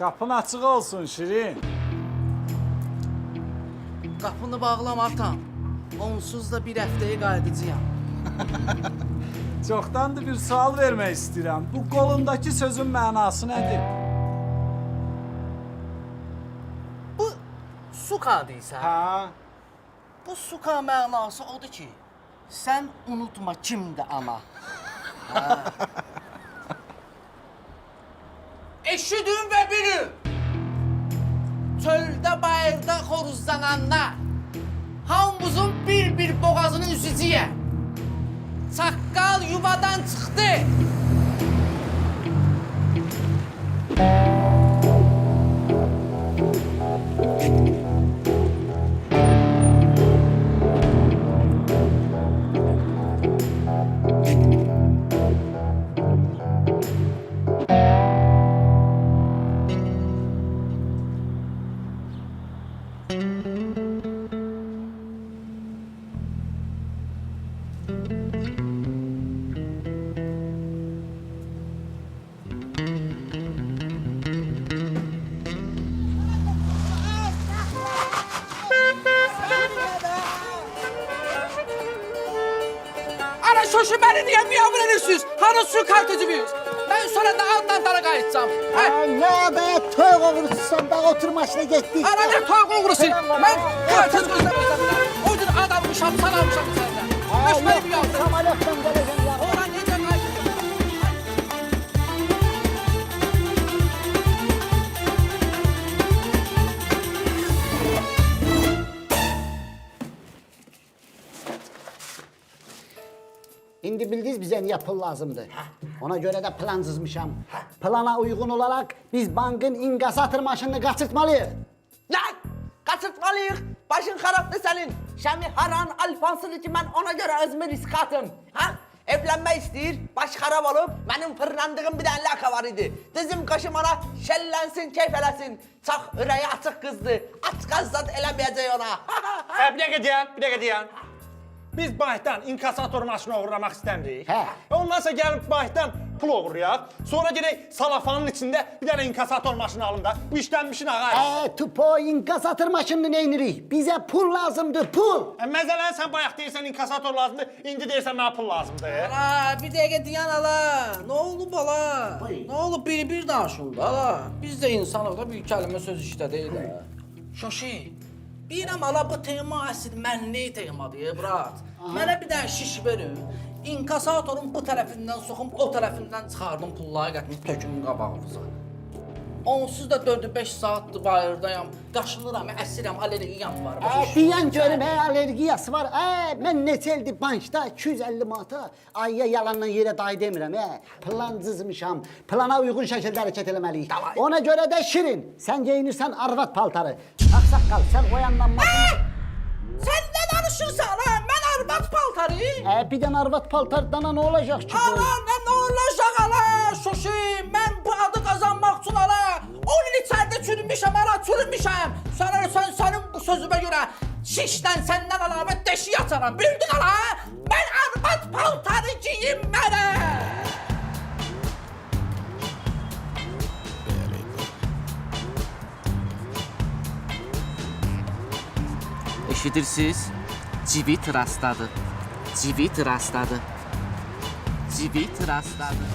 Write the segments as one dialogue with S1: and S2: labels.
S1: Qapın açıq olsun Şirin.
S2: Qapını bağlama atam. Onsuz da bir həftəyə qayıdacağam.
S1: Çoxdandır bir sual vermək istəyirəm. Bu qolundakı sözün mənası nədir?
S2: Bu suka deyirsən?
S1: Hə?
S2: Bu suka mənası odur ki, sən unutma kimdir ana. Eşidin və bilin. Çöldə bayırda xoruzlananlar, hamımızın bir boğazının üzücüyə. Çaqqal yuvadan çıxdı. Ana şoşu beni niye miyavlanırsınız? Hanı su kartıcı mıyız? Ben sonra da alttan dara qayıtacağım.
S3: Ne be toy oğurlusun da otur maşına gittik.
S2: Ana ne toy oğrusu? Ben kartıcı gözlemişim. O gün adammışam, sanalmışam senden. Öşmeni bir yaptım.
S3: Samalottan geleceğim ya.
S2: Oğlan nece qayıtacağım?
S3: İndi bildiniz bize niye pul lazımdı. Ona göre de plan çizmişim. Plana uygun olarak biz bankın inkasatır maşınını kaçırtmalıyız.
S4: Lan! Kaçırtmalıyıq. Başın xarabdır sənin. Şəmi haran alfansıdır ki, mən ona görə özümü risk atım. Ha? Evlənmək istəyir, baş xarab olub, mənim fırlandığım bir dənə laka var idi. Dizim qaşım ona şəllənsin, keyf eləsin. Çox ürəyi açıq qızdır. Aç qaz zad eləməyəcək ona.
S5: Bir dəqiqə deyən. Biz bankdan inkasator maşını uğurlamaq istəmirik.
S3: Hə.
S5: Ondansa gəlib bankdan pul uğurlayaq. Sonra gedək salafanın içində bir dənə inkasator maşını alın da. Bu işlənmişin ağa.
S3: Tupo inkasatır maşınını neynirik? Bize pul lazımdı, pul.
S5: Məsələn, sən bayaq deyirsən inkasator lazımdır, indi deyirsən mənə pul lazımdır.
S2: Ala bir dəqiqə deyən ala. Ne oldu bala? Ne oldu bir danışın da ala. Biz de insanıq da bir kəlmə söz işlədik də. Şoşi. Bilirəm ala bu tema əsl mənli temadır brat. Mənə bir dənə şiş verin. İnkasatorun bu tərəfindən soxum, o tərəfindən çıxardım pulları gətirib tökümün qabağınıza. Onsuz da 4-5 saatdır bayırdayam. Qaşınıram, əsirəm, alergiyam var.
S3: Diyen görüm alergiyası var. Ben neçəldi bankda 250 manata ayya yalanla yere dayı demirəm. Plan çizmişəm. Plana uygun şəkildə hərəkət eləməliyik. Ona göre de Şirin, sen giyinirsən arvat paltarı. Aksaqqal, sen o yandan maşını...
S2: Sen ne danışırsan ha? Mən arvat paltarı.
S3: Bir dənə arvat paltardan ne olacak ki bu?
S2: Ala ne olacaq ala? Şoşi, mən bu adı qazanmaq üçün ala 10 il içəridə çürümüşəm ala, çürümüşəm. Sənin bu sözümə görə şişdən səndən əlavə deşik açaram, bildin ala? Mən arvat paltarı giyinmərəm. Eşidirsiniz? Civit rastladı. Civit rastladı. Civit rastladı.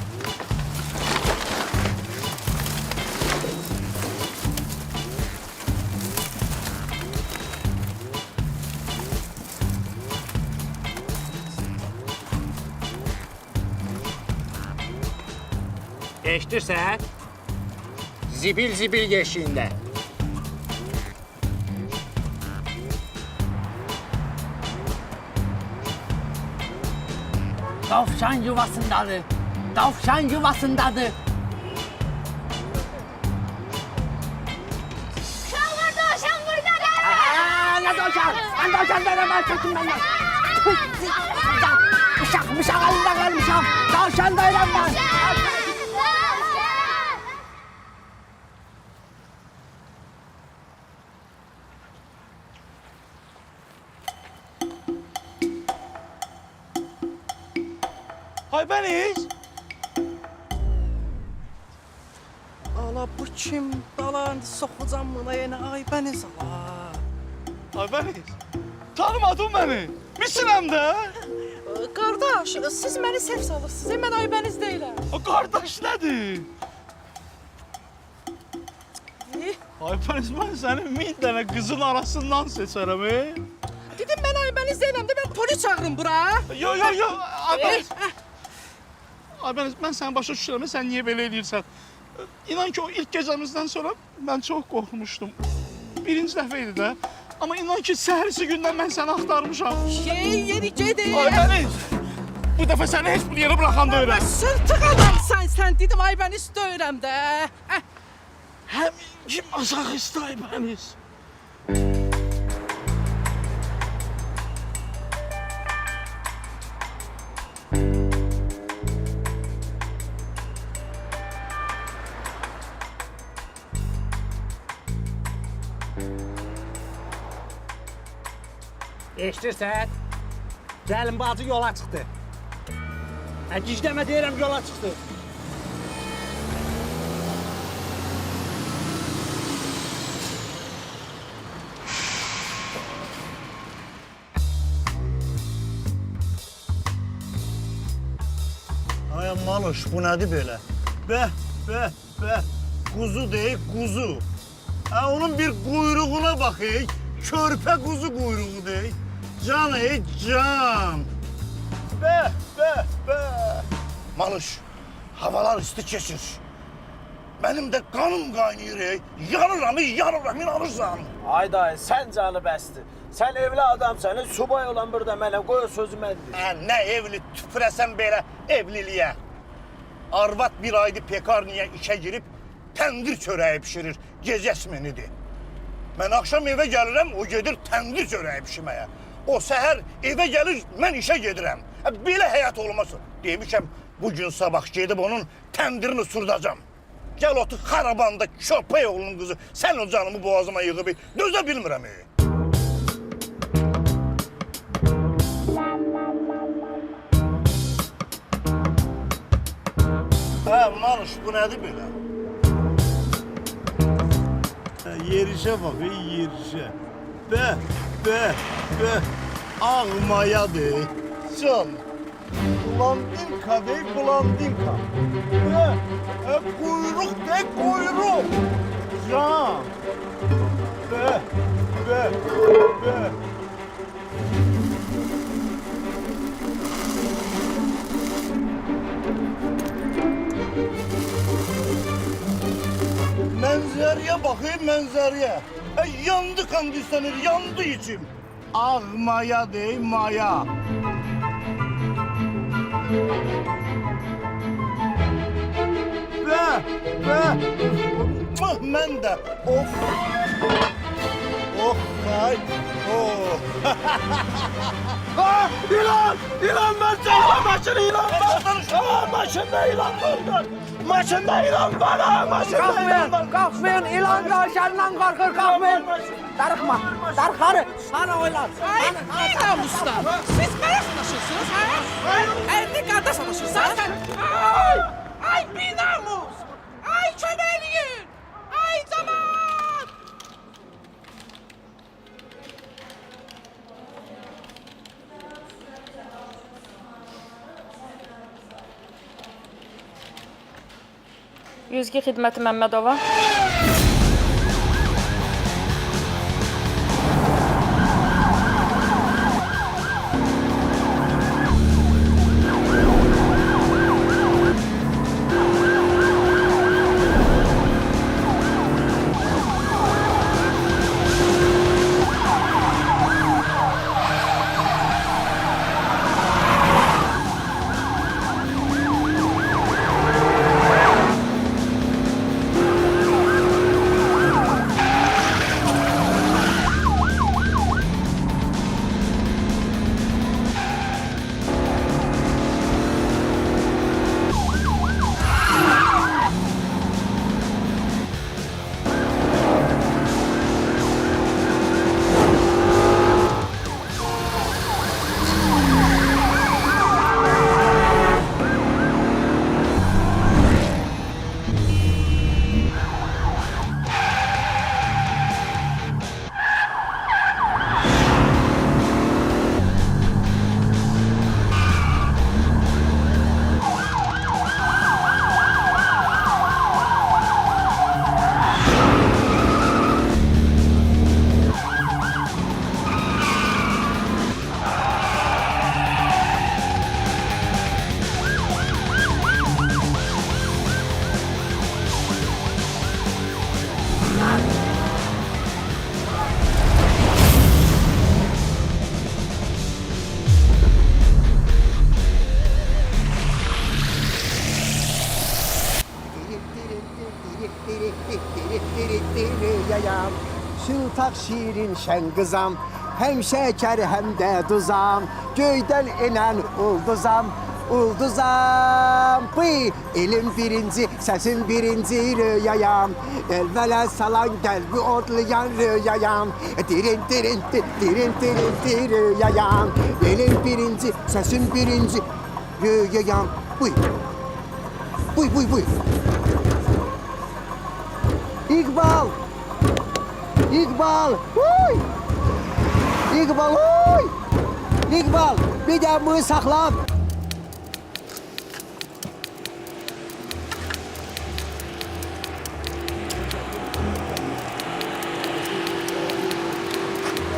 S5: Eşidirsən? Zibil yeşiyində.
S2: Tavşan yuvasındadır. Tavşan yuvasındadır.
S6: Tavşan burada da.
S3: Ne tavşan? Ben tavşan derim, ben çekim benden. Bıçak elinde kalmışam. Tavşan derim ben.
S5: Ay ben hiç.
S2: Ana Ala bu kim? Dala indi soxacam buna yenə Aybəniz ala.
S7: Aybəniz, tanımadın məni. Misinəm də.
S2: Qardaş, siz məni səhv salırsınız. Mən Aybəniz deyiləm.
S7: Qardaş nədir? Aybəniz, mən səni 1000 dənə qızın arasından seçərəm.
S2: Dedim mən Aybəniz deyiləm də mən polis çağırım bura.
S7: Yo, Aybəniz. Aybəniz, mən səni başa düşürəm, sən niyə belə eləyirsən? İnan ki, o ilk gecəmizdən sonra mən çox qorxmuşdum. Birinci dəfə idi də. Amma inan ki, səhərisi gündən mən səni axtarmışam.
S2: Yeri gedir.
S7: Aybəniz, bu dəfə səni heç bir yerə bıraxan deyirəm.
S2: Sırtıq adamsan sən, dedim Aybəniz deyirəm də.
S7: Həmin kim masaxist Aybəniz?
S1: Eşidirsən? Gəlin bacı yola çıxdı. Gizləmə deyirəm yola çıxdı.
S8: Ay Manuş, bu nədir belə? Bəh, quzu deyil, quzu. Ha, onun bir quyruğuna baxıyıq, körpə quzu quyruğu deyil. Can can. Bəh. Manuş, havalar isti keçir. Mənim də qanım qaynayır, yanıram, inanırsan.
S9: Ay dayı, sən canı bəsdir. Sən evli adamsan, subay olan burada mənə qoy o sözü mən deyim.
S8: Hə, nə evli tüpürəsən belə evliliyə. Arvad bir aydı pekarniyə işə girib, təndir çörəyi pişirir, gecəsiminidir. Mən axşam evə gəlirəm, o gedir təndir çörəyi pişirməyə. O səhər evə gəlir, mən işə gedirəm. Belə həyat olmasın. Demişəm, bugün sabah gedib onun təndirini surdacam. Gəl otur xarabanda köpək oğlunun qızı, sən o canımı boğazıma yığıb, dözə bilmirəm. Hə, Manuş, bu nədir belə? Yerişə bax, yerişə. Bəh, ağmayadır. Can, blandinka dey, blandinka. Quyruq dey, quyruq. Can, bəh. Mənzərəyə baxayım, mənzərəyə. Yandı kondisioner, yandı içim. Ağ maya dey, maya. Bəh. Mən də, of. Oh, ay, oh.
S7: İlan ben çektim maşını ilan var. Maşında ilan var. Maşında ilan var ha. Maşında ilan var.
S4: Kalkmayın, ilan görşenden korkur, kalkmayın. Darıkma, darıkarı. Sana oylar.
S2: Ay, bir namuslar. Siz mənə sanaşırsınız, ha? Əlini qarda sanaşırsan. Ay, bir namus. Ay, köməkliyin. Ay, caman.
S10: Yüzgü Xidməti Məmmədova.
S11: Şıltaq şirin şən qızam, həm şəkər, həm də duzam, göydən enən ulduzam, ulduzam. Bıy, elim birinci, səsim birinci rüyayam, elvələ salan qəlbi odlayan rüyayam, dirin dirin dirin dirin dirin rüyayam, elim birinci, səsim birinci rüyayam. Bıy, bıy, bıy, bıy. İqbal! İqbal! Uy! İqbal! Uy! İqbal! Bir də bunu saxla.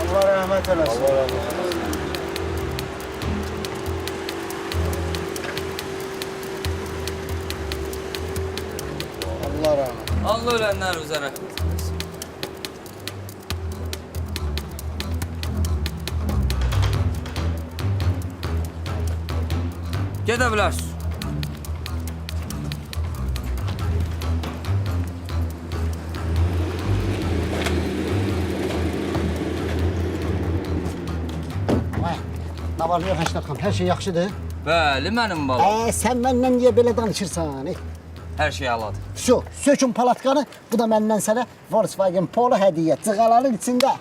S9: Allah rəhmət eləsin. Allah rəhmət eləsin. Allah rəhmət.
S12: Allah ölenler üzere. Gedebilirsin.
S3: Vay, nə var, yox, Həştət xan, hər şey yaxşıdır.
S12: Bəli, mənim balam.
S3: Sən məndən niyə belə danışırsan?
S12: Hər şey aladı.
S3: Şu, sökün palatkanı, bu da məndən sənə Volkswagen Polo hədiyyə, cığaların içində.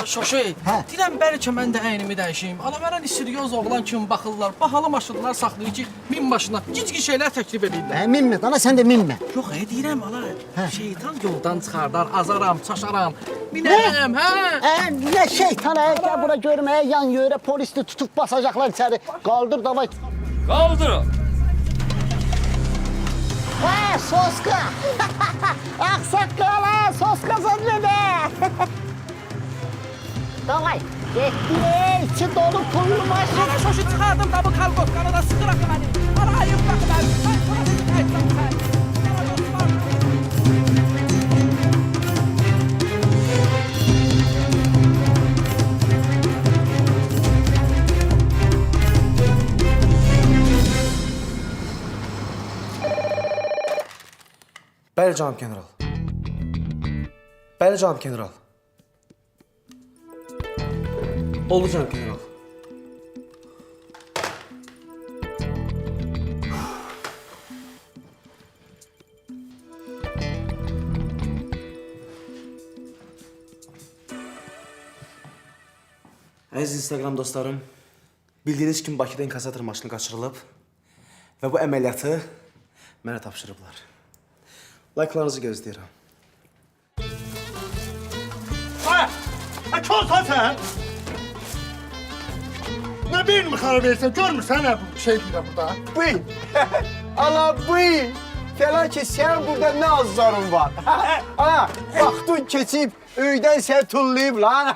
S2: Şoşey, deyirəm bəlkə mən də əynimi dəyişim. Alavərən istiryoz oğlan kimi baxırlar, bahalı maşınlar saxlayır ki, min başına gicgi şeylər təklif edirlər.
S3: Minmə, dana sən də minmə.
S2: Yox, deyirəm ala, şeytan yoldan çıxardar, azaram, çaşaram, minərəm, hə?
S3: Nə şeytan, gəl bura görməyə, yan yörə polisli tutub basacaqlar içəri. Qaldır, davay.
S12: Kaldırın.
S3: Hə, soska! Ağsaqqala, soska sən də. Davay, getdi, içi dolu pullu maşın.
S2: Ana şoşu çıxardım da bu kalkotkanı da sıkır akı məni. Arayıb baxı məni.
S13: Bəli, cənab general. Bəli, cənab general. Oldu, cənab general. Əziz Instagram dostlarım, bildiyiniz kimi Bakıda inkasator maşını qaçırılıb və bu əməliyyatı mənə tapşırıblar. Like'larınızı gözləyirəm.
S5: Körsən sən? Nə beynimi xara verirsən? Görmürsən nə bu şey deyirəm burada?
S11: Bıy! Ala bıy! Falan ki, sən burada nə azlarım var? Ha, vaxtın keçib, öydən sən tullayıb lan.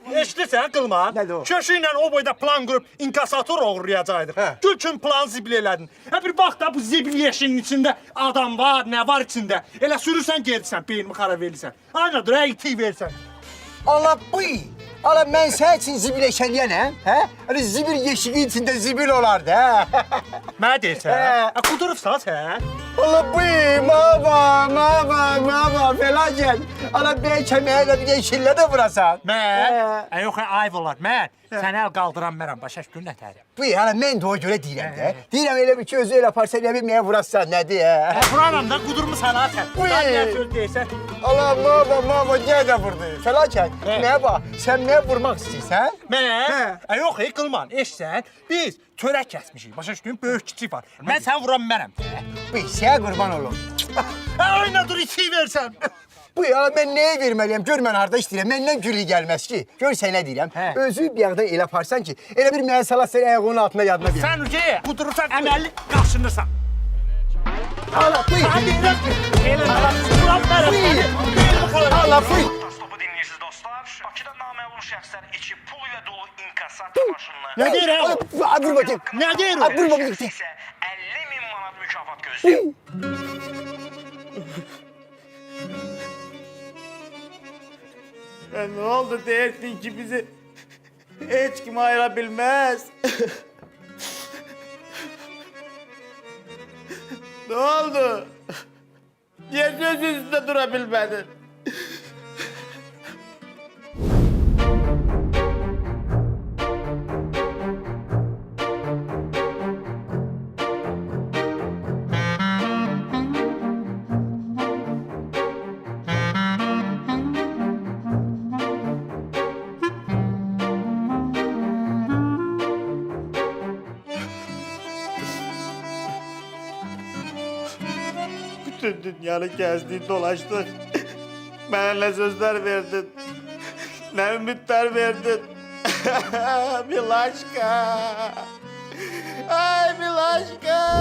S5: Eşidirsən Qılman?
S11: Nədir o?
S5: Köşü ilə o boyda plan qurub inkasator oğurlayacaqdıq. Gül kimi planı zibil elədin. Bir bax da bu zibil yeşinin içində adam var, nə var içində. Elə sürürsən gedirsən, beynimi xara verirsən. Aynadır, iti versən.
S11: Ala bıy! Ala mən sən üçün zibil eşəliyənəm, hə? Hani zibil yeşiğin içində zibil olardı, hə?
S5: Mənə deyirsən? Qudurubsan sən?
S11: Ala bıy! Mava, felaket. Ala ben kəməyə elə bir yeşillə də vurasan.
S5: Mən? Yox, ayv olar. Mən sənə əl qaldıran mənəm, başa düşdün nətərim?
S11: Bıy, ala mən də o görə deyirəm də. Deyirəm elə bir ki, özü elə aparsa elə bilməyə vurasan, nədir, hə?
S5: Vuraram da, qudurmusan ha sən.
S11: Bıy!
S5: Sən nə söz deyirsən?
S11: Ala mava, gəl də vurdu. Felaket. Nəyə bax, sən nəyə vurmaq istəyirsən?
S5: Mən? Yox, Qılman, eşsən, biz törək kəsmişik, başa düşdün, böyük kiçik var. Mən sən vuran mənəm.
S11: Bıy, sənə qurban olum.
S5: Oyna dur, içi versən.
S11: Bıy, ala mən nəyə verməliyəm? Gör mən harda işləyirəm, məndən gülü gəlməz ki. Gör sən nə deyirəm, özü bir yağdan elə aparsan ki, elə bir mənə salatsan ayağının altına yadına bir.
S5: Sən uca, qudurursan, əməlli qaşınırsan.
S11: Ala, bıy!
S5: Ala, vuran mənəm.
S11: Ala, bıy!
S14: Stopu dinləyirsiniz dostlar. Bakıda naməlum şəxslər içi pul ilə dolu inkasator maşınına.
S5: Nə deyirəm?
S11: Dur bakayım.
S5: Nə deyir o?
S11: Dur bakayım.
S14: İsə 50.000 manat mükafat gözləyir.
S9: Ne oldu deyerdin ki bizi hiç kim ayırabilmez. Ne oldu? Niye sözünüzde durabilmedin?
S7: Bütün dünyanı gezdik, dolaştık. Bana ne sözler verdin. Ne ümitler verdin. Milaşka. Ay Milaşka.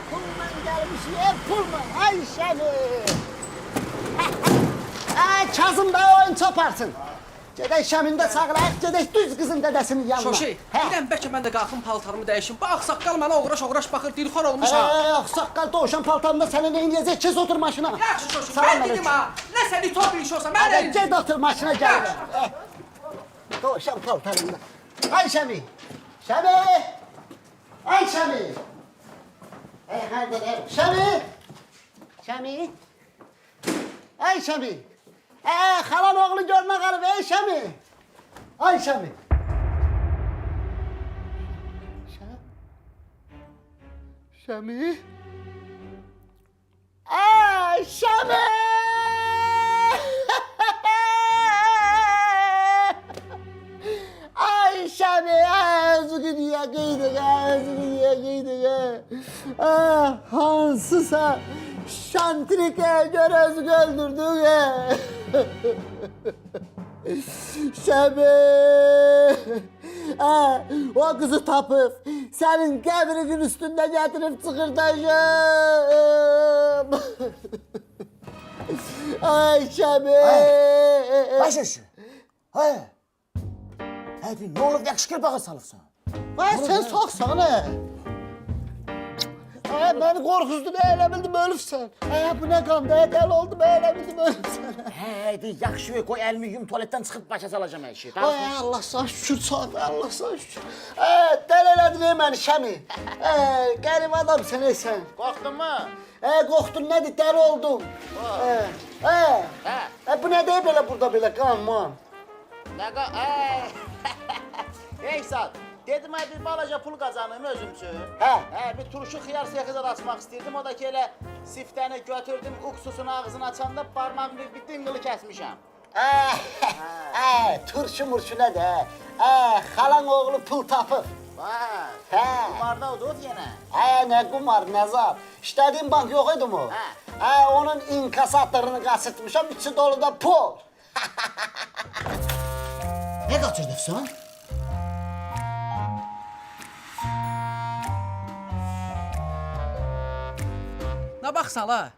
S3: Pulla gelmiş ya pulla. Ay seni. Kazım da oyun çoparsın. Gedək Şəmində sağlayaq, gedək düz qızın dədəsinin yanına.
S2: Şoşi, bilən bəlkə mən də qalxım paltarımı dəyişim. Bu ağsaqqal mənə oğraş baxır, dilxor olmuş ha.
S3: Ağsaqqal doğuşan paltarında səni nə eləyəcək? Kes otur maşına.
S2: Yaxşı Şoşi, mən dedim ha. Nə sən itop iş olsa, mən
S3: Hadi ged otur maşına gəl. Doğuşan paltarında. Ay Şəmi. Şəmi. Ay Şəmi. Ay hardan ev? Şəmi. Şəmi. Ay Şəmi. Xalan oğlu görmə qalıb, ey Şəmi. Ay Şəmi. Şəmi. Ay Şəmi. Ay Şəmi, özünü niyə qıydıq, özünü niyə qıydıq, hansısa şantrikaya görə özünü öldürdük, Şəmi, o kızı tapıp senin qəbrinin üstünde getirip çıkırtacağım. Ay Şəmi.
S11: Başüstü. Hay. Hadi ne olur yakışıklı bağa salıfsan.
S3: Ay sen sağsan ha. Ay beni korkuzdun elə bildim ölübsən. Ay bu ne qanda dəli oldum elə bildim ölübsən.
S11: Hadi yakışıyor koy elimi yum tuvaletten çıkıp başa salacağım her şeyi.
S3: Ay Allah sana şükür sağ Allah sana şükür. Dəli elədin məni Şəmi. Qərib adamsın sən.
S11: Korktun mu?
S3: Qorxdun nədir dəli oldum. Bu nə deyib belə burada belə qanman.
S11: Ne ka? Ey Sat. Dedim ay bir balaca pul kazanayım özüm üçün. Bir turşu xiyar sexizat açmaq istirdim. O da ki elə siftəni götürdüm, uksusunu ağzını açanda parmağımı bir dingılı kəsmişəm.
S3: Turşu murşu nədir? Xalan oğlu pul tapıb.
S11: Vay. Kumarda udud yenə.
S3: Ne kumar, ne zar. İşlediğim bank yok idi mu? Onun inkasatlarını kaçırtmışam, içi dolu da pul. Ne kaçırdın sen?
S2: Nə baxsan la?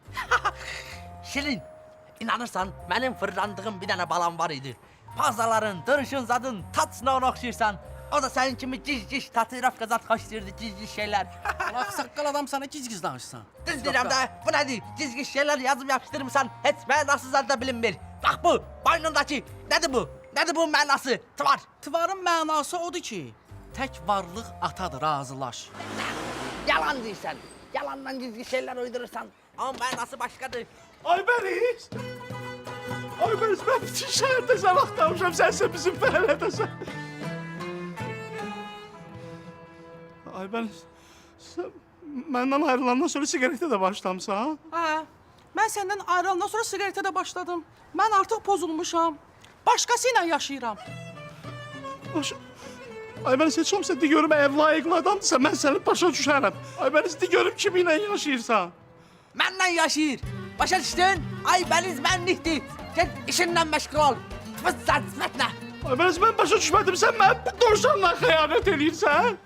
S4: Şirin, inanırsan benim fırlandığım bir tane balam var idi. Pazaların, dırışın zadın, tatsına ona okşayırsan. O da senin kimi ciz tatıraf kazat koşturdu ciz şeyler.
S2: Ağsaqqal adam sana giz danışsan.
S4: Düz deyirəm də, bu nədir? Ciz şeyler yazıb yapışdırmısan, heç mənasız halda bilinmir. Bax bu, boynundakı, nədir bu? Nədir bu mənası? Tvar.
S2: Tvarın mənası odur ki, tək varlıq atadır, razılaş.
S4: Yalan deyirsən. Yalandan ciz şeyler uydurursan. Ama mənası başqadır.
S7: Aybəniz! Aybəniz, mən bütün şəhərdə sən axtarmışam, sənsə bizim fəhələdəsən. Aybəniz, sən məndən ayrılandan sonra sigaretə də başlamısan?
S2: Mən səndən ayrılandan sonra sigaretə də başladım. Mən artıq pozulmuşam. Başqası ilə yaşayıram.
S7: Aybəniz, heç olmasa de görüm ev layiqli adamdırsa, mən səni başa düşərəm. Aybəniz, de görüm kiminlə yaşayırsan.
S4: Mənlə yaşayır. Başa düşdün? Aybəniz mənlikdir. Get işinlə məşğul ol. Fıssat sifətlə.
S7: Aybəniz, mən başa düşmədim, sən mənə bu dovşanla xəyanət eləyirsən.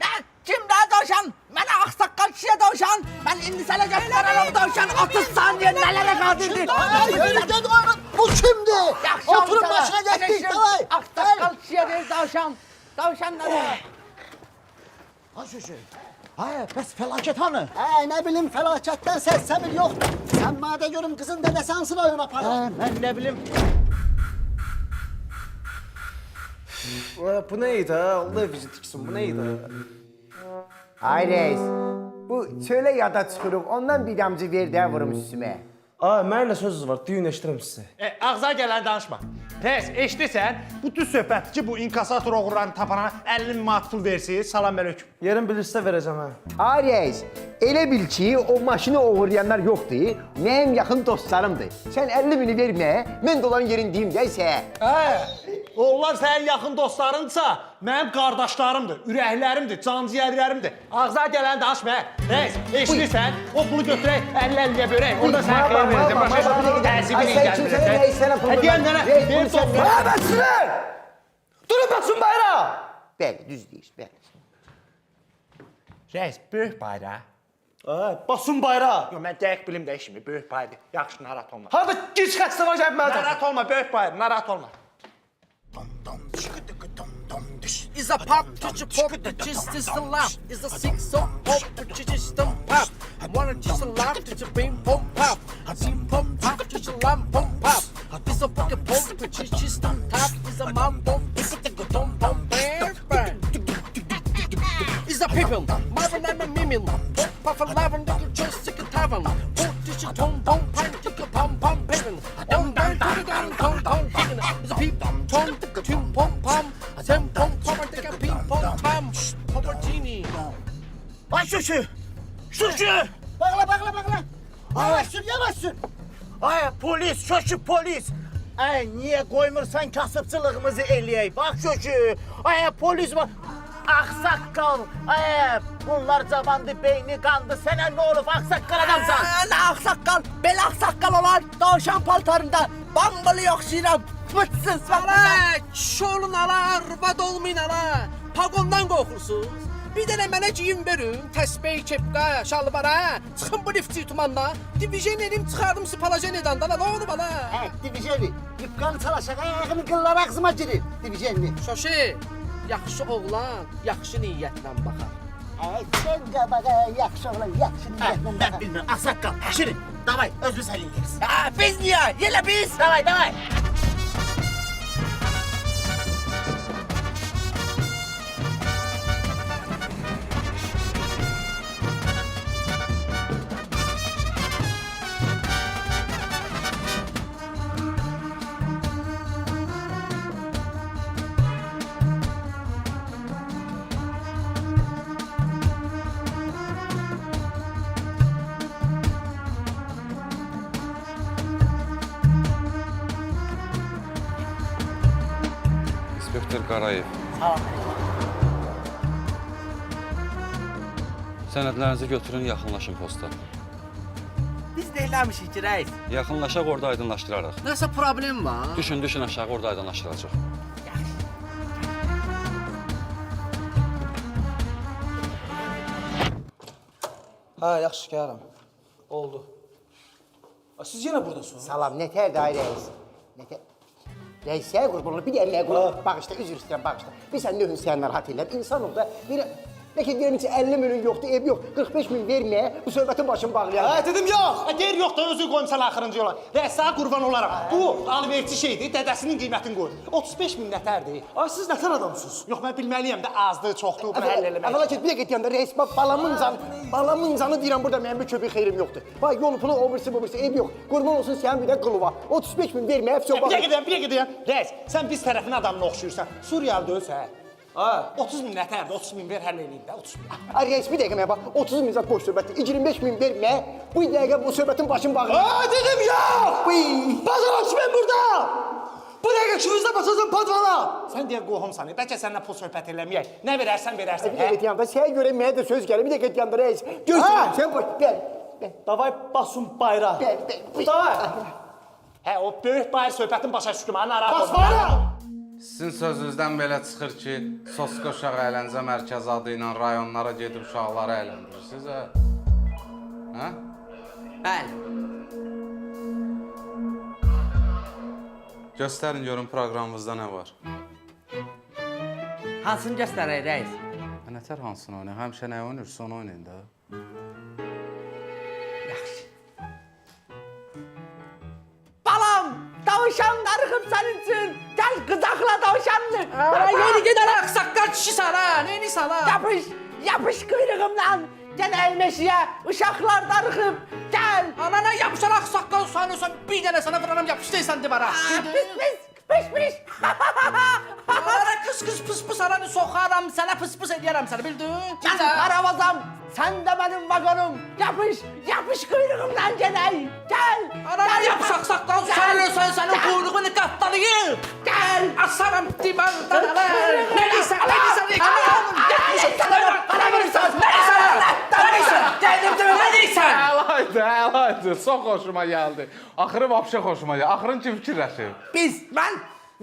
S4: Kimdə dovşan? Mənə ağsaqqal kişiyə dovşan. Mən indi sənə göstərərəm dovşan 30 saniyə nələrə qadirdir.
S3: Bu kimdir?
S4: Yaxşı
S3: Oturun
S4: oldu
S3: başına
S4: sana.
S3: geçtik, davay.
S4: Ağsaqqal kişiyə deyir dovşan. Dovşan nədir?
S11: Başüstü.
S3: Ay, bəs fəlakət hanı? Nə bilim, fəlakətdən səs-səmir yoxdur. Sən madə görüm qızın dədəsi hansı rayon aparır?
S13: Mən nə bilim. Bu neydi ha? Allah bizi tiksin, bu neydi?
S11: Ay reis, bu söyle yada çıxırıq, ondan bir damcı ver də vurum üstümə.
S13: Mənimlə sözünüz var, düyün eşitirəm sizi.
S5: Ağza gələn danışma. Reis, eşidirsən? Bu düz söhbətdir ki, bu inkasator oğurlarını tapana 50 manat pul versiniz, salam əleykum.
S13: Yerin bilirsə verəcəm ha.
S11: Ay reis, elə bil ki, o maşını oğurlayanlar yoxdur, mənim yaxın dostlarımdır. Sən 50 bini vermə, mən de olan yerin deyim deysə.
S5: Onlar sənin yaxın dostlarınsa, mənim qardaşlarımdır, ürəklərimdir, canciyərlərimdir. Ağza gələn danışma. Reis, eşidirsən? O pulu götürək, 50-50-yə bölək. Orada sən xeyir verəcəm. Başa təsibini gəldirir. Deyənlərə, ver dostlar.
S11: Məbətsizlər! Durun Basun bayrağı! Bəli, düz deyir, bəli.
S5: Reis, böyük bayrağı.
S13: Basun bayrağı.
S5: Yox, mən dəqiq bilim də işimi, böyük bayrağı. Yaxşı, narahat olma.
S13: Harada gic xəstə var gəlib mənə?
S5: Narahat olma, böyük bayrağı, narahat olma.
S2: Is a pop, just a pop, the gist is the laugh. Is a six so pop, but you just don't pop. I wanna just a laugh, just a beam pop pop. I beam pop pop, just a lamp pop pop. Is a fucking pop, but you just don't tap. Is a man pop, is a tickle tom tom bear. Is a people, Marvin and a mimil. Pop puff a lavender, just stick a tavern. Pop just a tom tom pan, tick a pom pom pivin. Down down down down tom tom pivin. Is a peep tom, tune pom pom. Sen pom pom, tick a ping pong tam. Povertini.
S8: Ay Şuşu! Şuşu!
S3: Bağla. Yavaş sür.
S8: Ay polis, Şuşu polis! Ay niye koymursan kasıpçılığımızı eləyək? Bax Şuşu! Ay polis var! Aksakkal! Ay bunlar cavandı, beyni kandı. Sənə ne olub aksakkal adamsan?
S4: Ne aksakkal? Bel aksakkal olan tavşan paltarında. Bambalı yok şiram. Fıtsız
S2: Ala, şolun ala, arvad olmayın ala. Pagondan qorxursunuz. Bir dənə mənə giyim verin, təsbih, kepqa, şalvara. Çıxın bu lifti tumanla. Divijen elim çıxardım spalajen da. Ne olub ala?
S3: Divijeni, yıpqanı çalışaq, ayağını qıllar ağzıma girir. Divijeni.
S2: Şoşi, yaxşı oğlan, yaxşı niyyətlə baxar.
S3: Sen qabağa, yaxşı oğlan, yaxşı niyyətlə
S8: Ben bilmem, aksakkal. Şirin, davay özümüz eləyəcəyiz.
S4: Biz niye? Yine biz.
S8: Davay, davay.
S12: İnspektör Qarayev. Sənədlərinizi götürün, yaxınlaşın posta.
S4: Biz de eləmişik ki reis.
S12: Yaxınlaşaq, orada aydınlaşdırarıq.
S2: Nəsə problem var?
S12: Düşün aşağı, orada aydınlaşdıracaq.
S13: Ha, yaxşı gəlirəm. Oldu. Siz yenə buradasınız?
S11: Salam, nətərdir ay reis? Nətər? Reis, sənə qurbanlı, bir əməyə qulaq. Bağışla, üzr istəyirəm, bağışla. Bir sən növün sənə narahat eləm. İnsan ol da, bir... Bəlkə deyirəm ki, 50 milyon yoxdur, ev yox, 45 min vermə, bu söhbətin başını bağlayalım.
S5: Ha, dedim yox. Deyir yox da özün qoymsan axırıncı yola. Reis, sana qurban olaraq. Bu alverçi şeydir, dədəsinin qiymətini qoy. 35 min nətərdir?
S13: Ay, siz nətər adamsınız?
S5: Yox, mən bilməliyəm də azdır, çoxdur, bunu həll eləmək.
S11: Əvvəla ki, bir dəqiqə deyəndə reis, balamın canı deyirəm, burada mənim bir köpək xeyrim yoxdur. Bax, yol pulu, o birisi, ev yox. Qurban olsun sənin bir də qılıva. 35 min vermə, hepsi o
S5: Bir dəqiqə deyəm. Reis, sən biz tərəfin adamına oxşuyursan. Suriyalı döyülsə, 30 min nətərdir, 30 min ver, həll eləyim də, 30 min.
S11: Ay reis, bir dəqiqə mənə bax, 30 min zat boş söhbətdir, 25 min vermə, bu dəqiqə bu söhbətin başını bağlayalım.
S13: Dedim yox! Bazar açmayın burada! Bu dəqiqə künüzdə basacağım padvana!
S5: Sən deyə qohumsan, bəlkə səninlə pul söhbət eləməyək. Nə verərsən, verərsən.
S11: Bir dəqiqə deyəndə, sənə görə mənə də söz gəlir, bir dəqiqə deyəndə reis. Gözüm, sən boş, gəl.
S13: Davay Basun bayrağı. Davay.
S5: Hə, o böyük bayır söhbətin başa düşdüm, ha, narahat olma.
S13: Bas bayrağı!
S12: Sizin sözünüzdən belə çıxır ki, Soska uşaq əyləncə mərkəzi adı ilə rayonlara gedib uşaqları əyləndirirsiniz, hə?
S4: Bəli.
S12: Göstərin görün proqramımızda nə var.
S4: Hansını göstərək reis?
S12: Mənə nətər hansını oynayaq? Həmişə nə oynayırsa onu oynayın da.
S4: Balam, tavşan darıxıb sənin üçün. Gəl qızaqla tavşanını.
S2: Yeni gedər ağsaqqal kişi sana. Neyini sana?
S4: Yapış quyruğumdan. Gələk meşəyə, uşaqlar darıxıb. Gəl.
S2: Anana yapışan ağsaqqal sanıyorsan bir dənə sana vuranam yapışdıysan divara.
S4: Pis.
S2: Anana kıs pıs ananı soxaram sana pıs edərəm səni bildin?
S4: Mən paravazam, sən də mənim vagonum. Yapış quyruğumdan gələk. Gəl.
S2: Anana yapış ağsaqqal sanıyorsan sənin quyruğunu qatdalayım.
S4: Gəl.
S2: Asaram divardan ala. Ne deyirsən?
S12: Əlaydı, çox xoşuma gəldi. Axırı vapşə xoşuma gəldi. Axırın kim fikirləşib?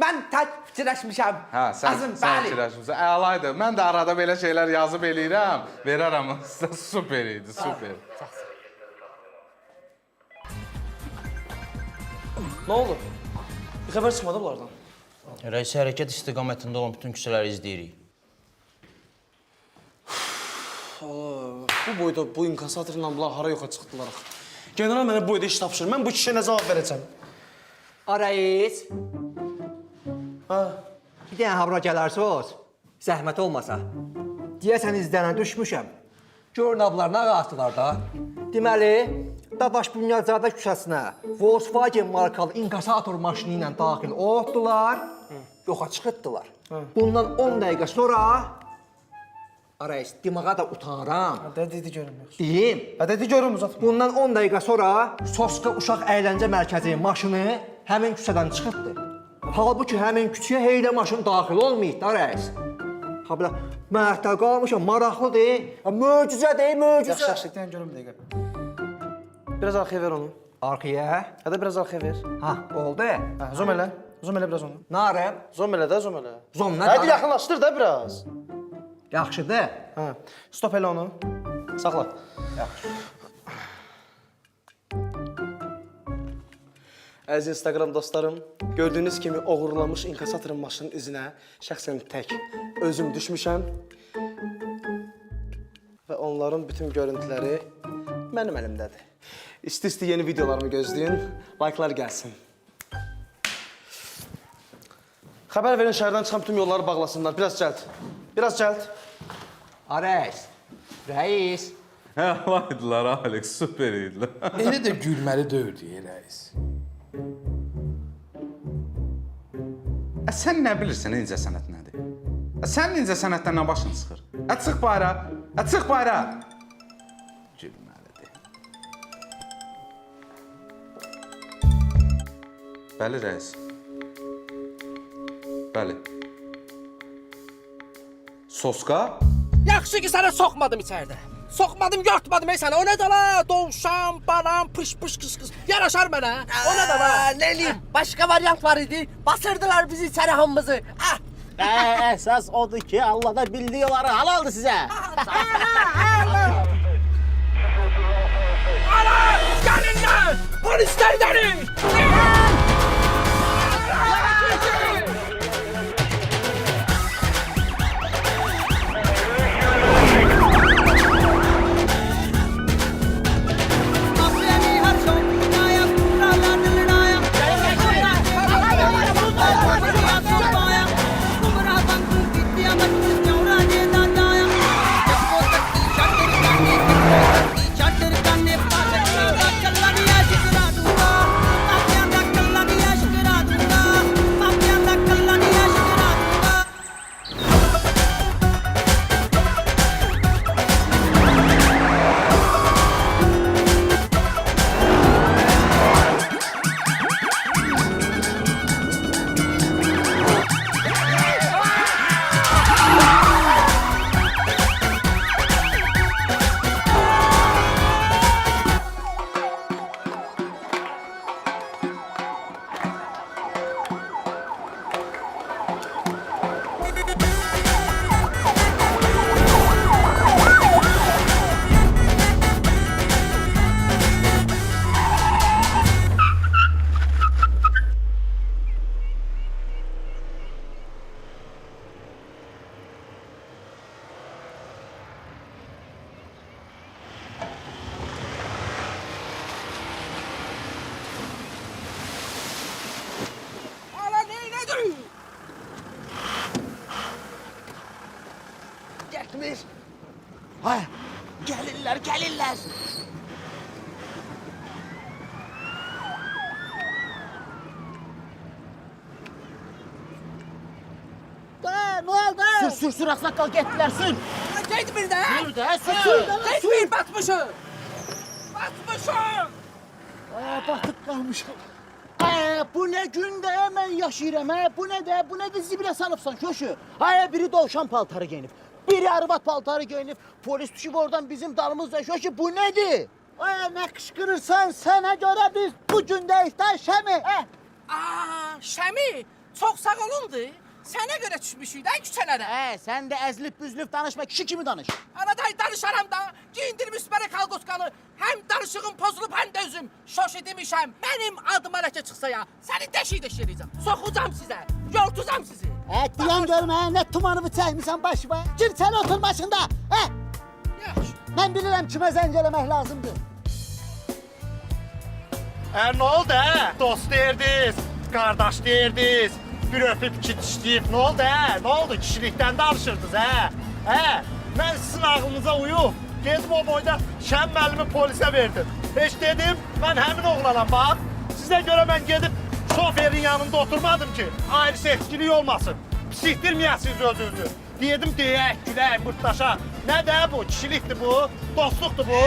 S4: Mən tək fikirləşmişəm.
S12: Hə, sən fikirləşmişsən. Əlaydı, mən də arada belə şeylər yazıb eləyirəm. Verərəm sizə, super idi, super.
S13: Nə oldu? Bir xəbər çıxmadı bunlardan.
S9: Rəis hərəkət istiqamətində olan bütün küçələri izləyirik.
S13: Bu boyda bu inkasatorla bunlar hara yoxa çıxdılar axı. General mənə bu boyda iş tapşırır. Mən bu kişiyə nə cavab verəcəm?
S11: Reis,
S13: Ha?
S11: bir dənə habra gələrsiniz, zəhmət olmasa. Deyəsən izlənə düşmüşəm. Görün ablar nə qalxdılar da. Deməli, Dadaş Bünyadzadə küçəsinə Volkswagen markalı inkasator maşını ilə daxil oldular, yoxa çıxıtdılar. Bundan 10 dəqiqə sonra Reis, dimağa da utanıram.
S13: Dedi görüm yox.
S11: Deyim.
S13: Dedi görüm uzatma.
S11: Bundan 10 dəqiqə sonra Soska Uşaq Əyləncə Mərkəzi maşını həmin küçədən çıxıbdı. Halbuki həmin küçəyə heylə maşın daxil olmayıb da rəis. Ha belə məhətdə qalmışam, maraqlıdır. Möcüzədir, möcüzə.
S13: Yaxşı, deyən görüm bir dəqiqə. Biraz arxaya ver onu.
S11: Arxaya?
S13: Hə də biraz arxaya ver.
S11: Ha, oldu.
S13: Hə, zoom elə. Zoom elə biraz onu.
S11: Narəm?
S13: Zoom elə də, zoom elə.
S11: Zoom nə?
S13: Hadi yaxınlaşdır da biraz.
S11: Yaxşıdır.
S13: Hə, stop elə onu. Saxla.
S11: Yaxşı.
S13: Əziz Instagram dostlarım, gördüyünüz kimi oğurlanmış inkasatorun maşının izinə şəxsən tək özüm düşmüşəm və onların bütün görüntüləri mənim əlimdədir. İsti-isti yeni videolarımı gözləyin, like'lar gəlsin. Xəbər verin şəhərdən çıxan bütün yolları bağlasınlar, biraz cəld. Biraz cəld.
S11: Reis, reis.
S12: Əlaydılar, Alex, super idilər.
S2: Elə də gülməli deyil deyə rəis.
S12: Sən nə bilirsən incəsənət nədir? Sənin incəsənətdən nə başın çıxır? Çıx bayra, çıx bayra. Gülməlidir. Bəli, rəis. Bəli. Soska?
S2: Yaxşı ki səni soxmadım içəridə. Soxmadım, yörtmadım səni. O nə də la? Dovşan, banan, pış qıs. Yaraşar mənə. O nə də la?
S4: Ne eləyim? Başqa variant var idi. Basırdılar bizi içəri hamımızı.
S3: Əsas odur ki, Allah da bildiyi oları halaldır sizə.
S2: Ala! Gəlin lan! Polislər gəlin!
S11: Ay, gelirler, gelirler.
S3: Ne oldu?
S11: Sür, aksaqqal getdilər, sür.
S2: Git bir de.
S11: Sür də, sür.
S2: Git bir batmışım. Batmışım.
S11: Batıb qalmışam. Bu nə gündə mən yaşayıram, bu nədir zibilə salıbsan köşü? Biri dovşan paltarı geyinib, biri arvad paltarı geyinib, polis düşüb oradan bizim dalımızda köşü, bu nədir?
S3: Nə qışqırırsan, sənə görə biz bu gündəyik də Şəmi.
S2: Şəmi, çok sağ olundu. Sənə görə düşmüşük də küçələrə.
S11: Sən də əzlib büzlüb danışma, kişi kimi danış.
S2: Araday danışaram da, giyindirib üstbəri kalqoskalı. Həm danışığım pozulub, həm də özüm şoş demişəm. Mənim adıma ləkə çıxsa ya, səni deşik eləyəcəm. Soxucam sizə, yortuzam sizi.
S3: Diyan görmə, nə tumanımı çəkmisən başıma. Gir sən otur başında.
S2: Yaxşı.
S3: Mən bilirəm kimə zəng eləmək lazımdır.
S5: Ne oldu he? Dost derdiniz, kardeş derdiniz. Bir öpüp iki dişleyip ne oldu he? Ne oldu? Kişilikten danışırdınız he? He? Ben sizin ağlınıza uyup gezib o boyda Şəm müəllimi polisə verdim. Heç dedim, mən həmin oğlanam bak. Sizə görə mən gedib şoferin yanında oturmadım ki, ayrı seçkilik olmasın. Pislikdirməyəsiniz özünüzü. Dedim deyək, gülək, mırtdaşa. Nə də bu? Kişilikdir bu, dostluqdur bu.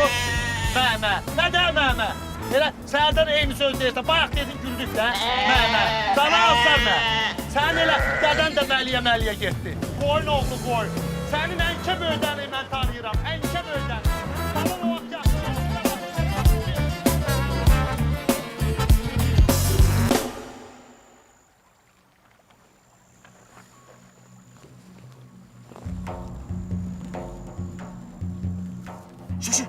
S5: Məhmə, nə də məhmə? Elə səhərdən eyni söz deyirsən, bayaq dedin güldük də. Məhmə, sana alsan mə? Sən elə dədən də məliyə getdi. Qoyun oğlu qoy. Sənin ənkə böyüdəni mən tanıyıram, ənkə böyüdəni. Tamam o vaxt yaxşı.
S11: Şuşu.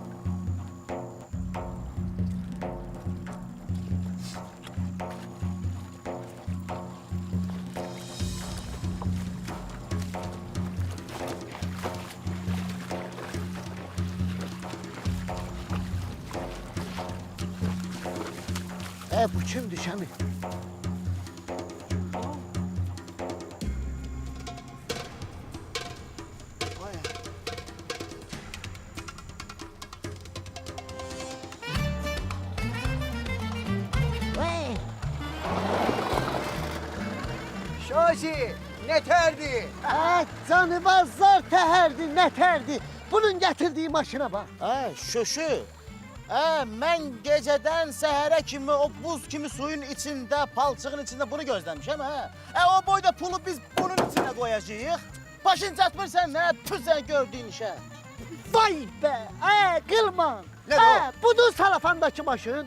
S3: Bu kimdir Şəmi?
S11: Şoşi, nətərdi?
S3: Canıvazlar təhərdi, nətərdi. Bunun gətirdiyi maşına bax.
S11: Şuşu. Mən gecədən səhərə kimi o buz kimi suyun içində, palçığın içində bunu gözləmişəm, o boyda pulu biz bunun içinə qoyacağıq. Başın çatmırsan, nə tüzən gördüyün işə.
S3: Vay be, qılman.
S11: Nədir o?
S3: Budur salafandakı maşın.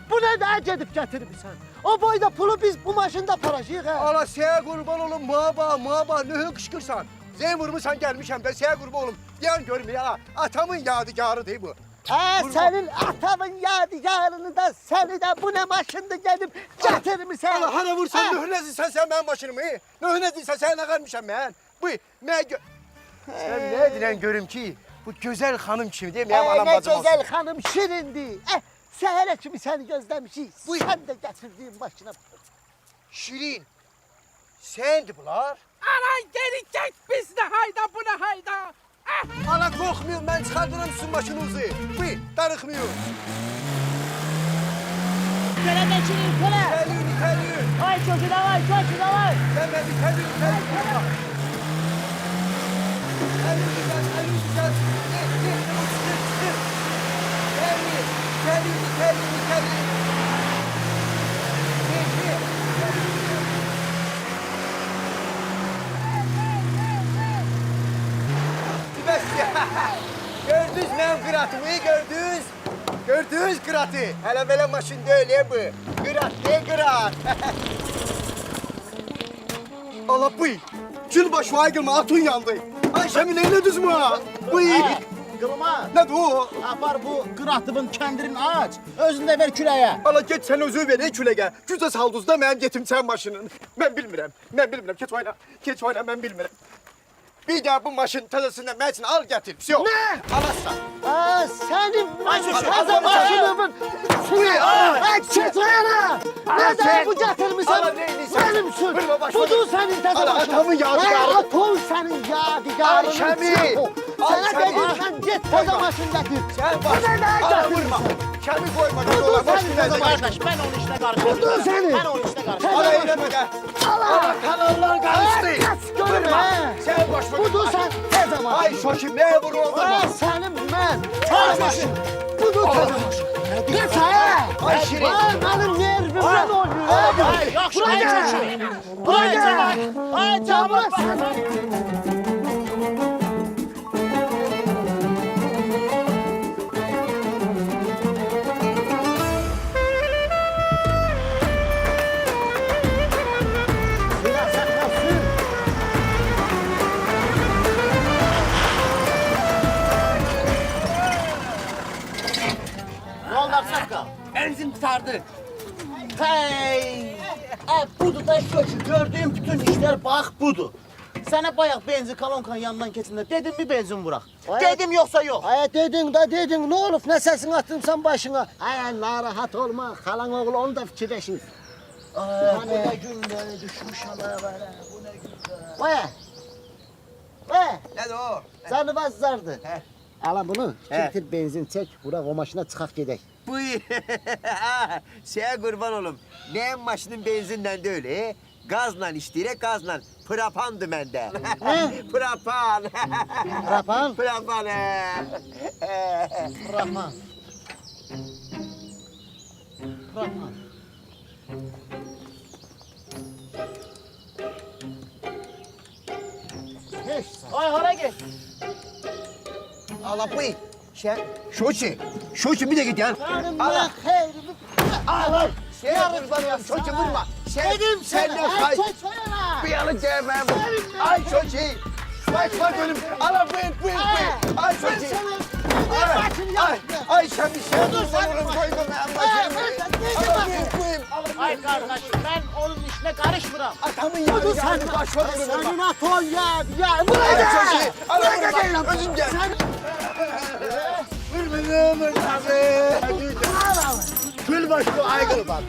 S3: Bu nə də gedib gətirmişsən. O boyda pulu biz bu maşında aparacağıq.
S11: Ala sənə qurban olum, muaba, nöhün qışqırsan. Zəng vurmuşsan gəlmişəm də sənə qurban olum. Yan görmür, atamın yadigarıdır bu.
S3: Sənin atamın yadigarını da, səni də bu nə maşındır gedib gətirmişsən.
S11: Ala hara vursan, nöhnəzirsən sən mənim maşınımı? Nöhnəzirsən sən nə qarmışam mən? Sən nə edirən görüm ki, bu gözəl xanım kimdir, mənim anam bacım olsun.
S3: Nə gözəl xanım şirindir. Səhərə kimi səni gözləmişik. Sən də gətirdiyin maşına.
S11: Şirin, səndir bunlar?
S2: Anan geri git biz de hayda bu ne hayda.
S11: Ala qorxmuyor, mən çıxardıram sizin maşınınızı. Darıxmıyor.
S3: Gələ də Şirin, gələ.
S11: İtəliyin.
S3: Ay çocuğu da var, çocuğu da var.
S11: Sən mən itəliyin. Əlin güzel. İtəliyin. Gördünüz mənim qıratımı, gördünüz? Gördünüz qıratı? Hələ belə maşın deyil bu. Qırat, qırat. Allah Gülbaş Vaygılma atın yandı. Ayşemin eline düzmü ha?
S3: Qılma.
S11: Nədir o?
S3: Apar bu qıratımın kəndirini aç. Özünü də ver küləyə.
S11: Ala get sən özü ver küləyə. Gücə saldız da mənim getim sən maşının. Mən bilmirəm. Keç oyna, mən bilmirəm. Bir daha bu maşın təzəsindən mən üçün al gətir. Всё.
S3: Nə?
S11: Alasın.
S3: Sənin təzə maşınımın. Keç oyana. Nədən bu gətirmişsən? Mənim üçün. Budur sənin təzə maşının.
S11: Atamın yadigarı.
S3: Atom sənin yadigarını.
S11: Ayşəmi.
S3: Sana dedim ben git toza maşın getir.
S11: Sen
S3: Bu ne ne
S11: vurma.
S3: getirirsin?
S11: Kemi koymadan
S3: Budur
S11: dolar.
S3: senin toza maşın.
S2: Ben onu işine karıştırdım.
S3: Budur senin.
S2: Ben onu işine karıştırdım.
S11: Ala eyleme de.
S3: Allah!
S11: Kanallar karıştı.
S3: Kaç görme he.
S11: Sen başma.
S3: Budur sen toza maşın.
S11: Ay şoşum ne vur oldu?
S3: Ben senin ben. Toza maşın. Budur toza maşın. Git he.
S11: Ay Şirin.
S3: Benim nervimden oluyor.
S2: Ay yok şu ay çocuğu. Ay canım. Ay canım. Ne oldu Aksakal?
S4: Benzin tutardı.
S2: Hey! Budur da şu gördüğüm bütün işler bak budur. Sana bayağı benzin kalonkan yanından keçinde dedim mi benzin vurak? Dedim yoksa yok.
S3: Ay dedin de dedin ne olur ne sesin attın sen başına. Ay narahat olma kalan oğlu onu da fikirleşin.
S2: Bu ne günlere düşmüş ana böyle. Bu ne günler.
S3: Vay. Vay.
S11: Ne de o?
S3: Canı bazzardı. Ala bunu getir benzin çek bura o maşına çıkak gedek.
S11: Bu şeye kurban olum. Ne maşının benzinden de öyle. Gazla iştirek gazla. Prapandı mende. Prapan.
S3: Rapan.
S11: Prapan.
S3: Rapan. Rapan. Hiç
S2: Ay hara git.
S11: Allah bu. Şoçi. Şoçi bir de git ya.
S3: Benim
S11: Allah.
S3: ya hayrımı.
S11: Allah. Şeye kurban olum. Şoçi vurma.
S3: Dedim
S11: sen
S3: sana.
S11: de
S3: Ay
S11: kay.
S3: çek soyana.
S11: Bir yanı gelmem. Ay Şoçi. Bak önüm. Allah buyur. Ay Şoçi. Ay sen bir şey yapıyorsun. Koydum ben başımı.
S2: Ay kardeşim ben onun işine karışmıram.
S11: Atamın yanı geldi başıma
S3: Senin aton ya.
S11: Ay Şoçi. Allah özüm gel. Vurmadım tabii. Kül başlı aygır bak.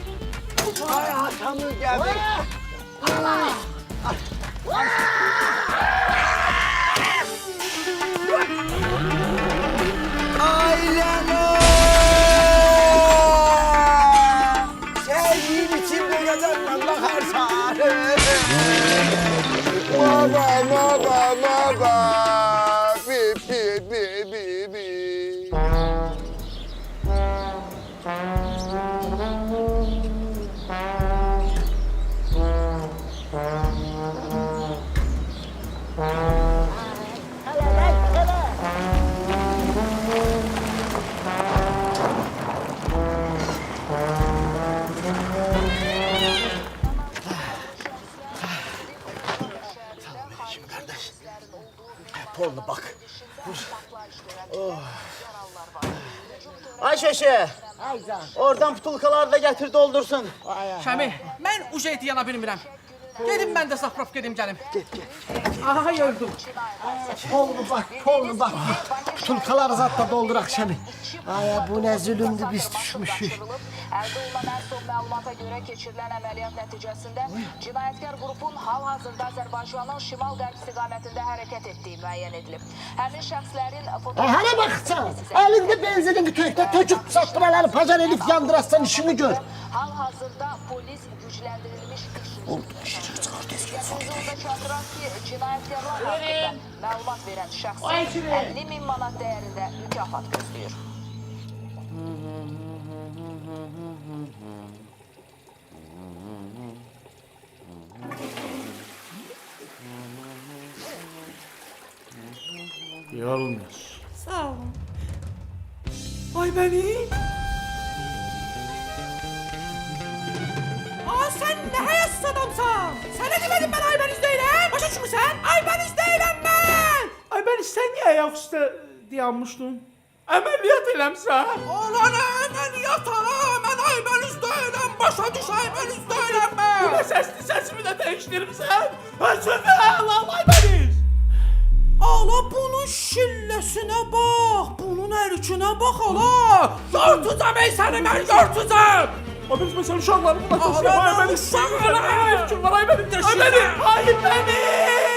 S11: Ay atamın geldi. Ailene! Sevdiğin için buradan Allah her saat. Baba. Bi. Polna bak.
S2: Ay şeşe.
S3: Ay can.
S2: Oradan butulkaları da getir doldursun.
S4: Şəmi, mən ujeti yana bilmirəm. Gedim mən də saxraf gedim gəlim. Get.
S3: Ay öldüm. Polnu bak. Tulkalar zatta doldur akşamı. Ay bu ne zulümdü biz düşmüşük.
S6: Əldə olunan ən son məlumata görə keçirilən əməliyyat nəticəsində cinayətkar qrupun hal-hazırda Azərbaycanın şimal-qərb istiqamətində hərəkət etdiyi müəyyən edilib. Həmin şəxslərin
S3: Hana baksan. Elinde benzinin töküp sattıraları pazar elif yandırassan işini gör.
S6: Hal-hazırda polis gücləndirilmiş Huzurda çatdıran ki, cinayətkarlar haqqında məlumat verən şəxsə 50.000 manat dəyərində mükafat gözləyir.
S7: Yalnız.
S4: Sağ olun. Ay benim. Aa sen ne hayatsız adamsan. Sana demedim ben Aybeniz değilim. Başa çıkmışsan Aybeniz değilim ben.
S7: Aybeniz sen niye ayaküstü dayanmıştın? Əməliyyat eləmsən?
S4: Ulan əməliyyat ala. Mən Aybeniz değilim. Başa düş Aybeniz değilim ben.
S7: Bu ne sesimi de değiştirmişsən? Açıqda Allah Aybeniz!
S4: Ala bunun şilləsinə bax. Bunun ərkinə bax ala. Yortucam ey səni mən yortucam.
S7: Aybeniz ben senin uşaqlarını da
S4: Uşaq
S7: Aybeniz!
S4: ala.
S7: Kim var Aybeniz? Aybeniz! Aybeniz!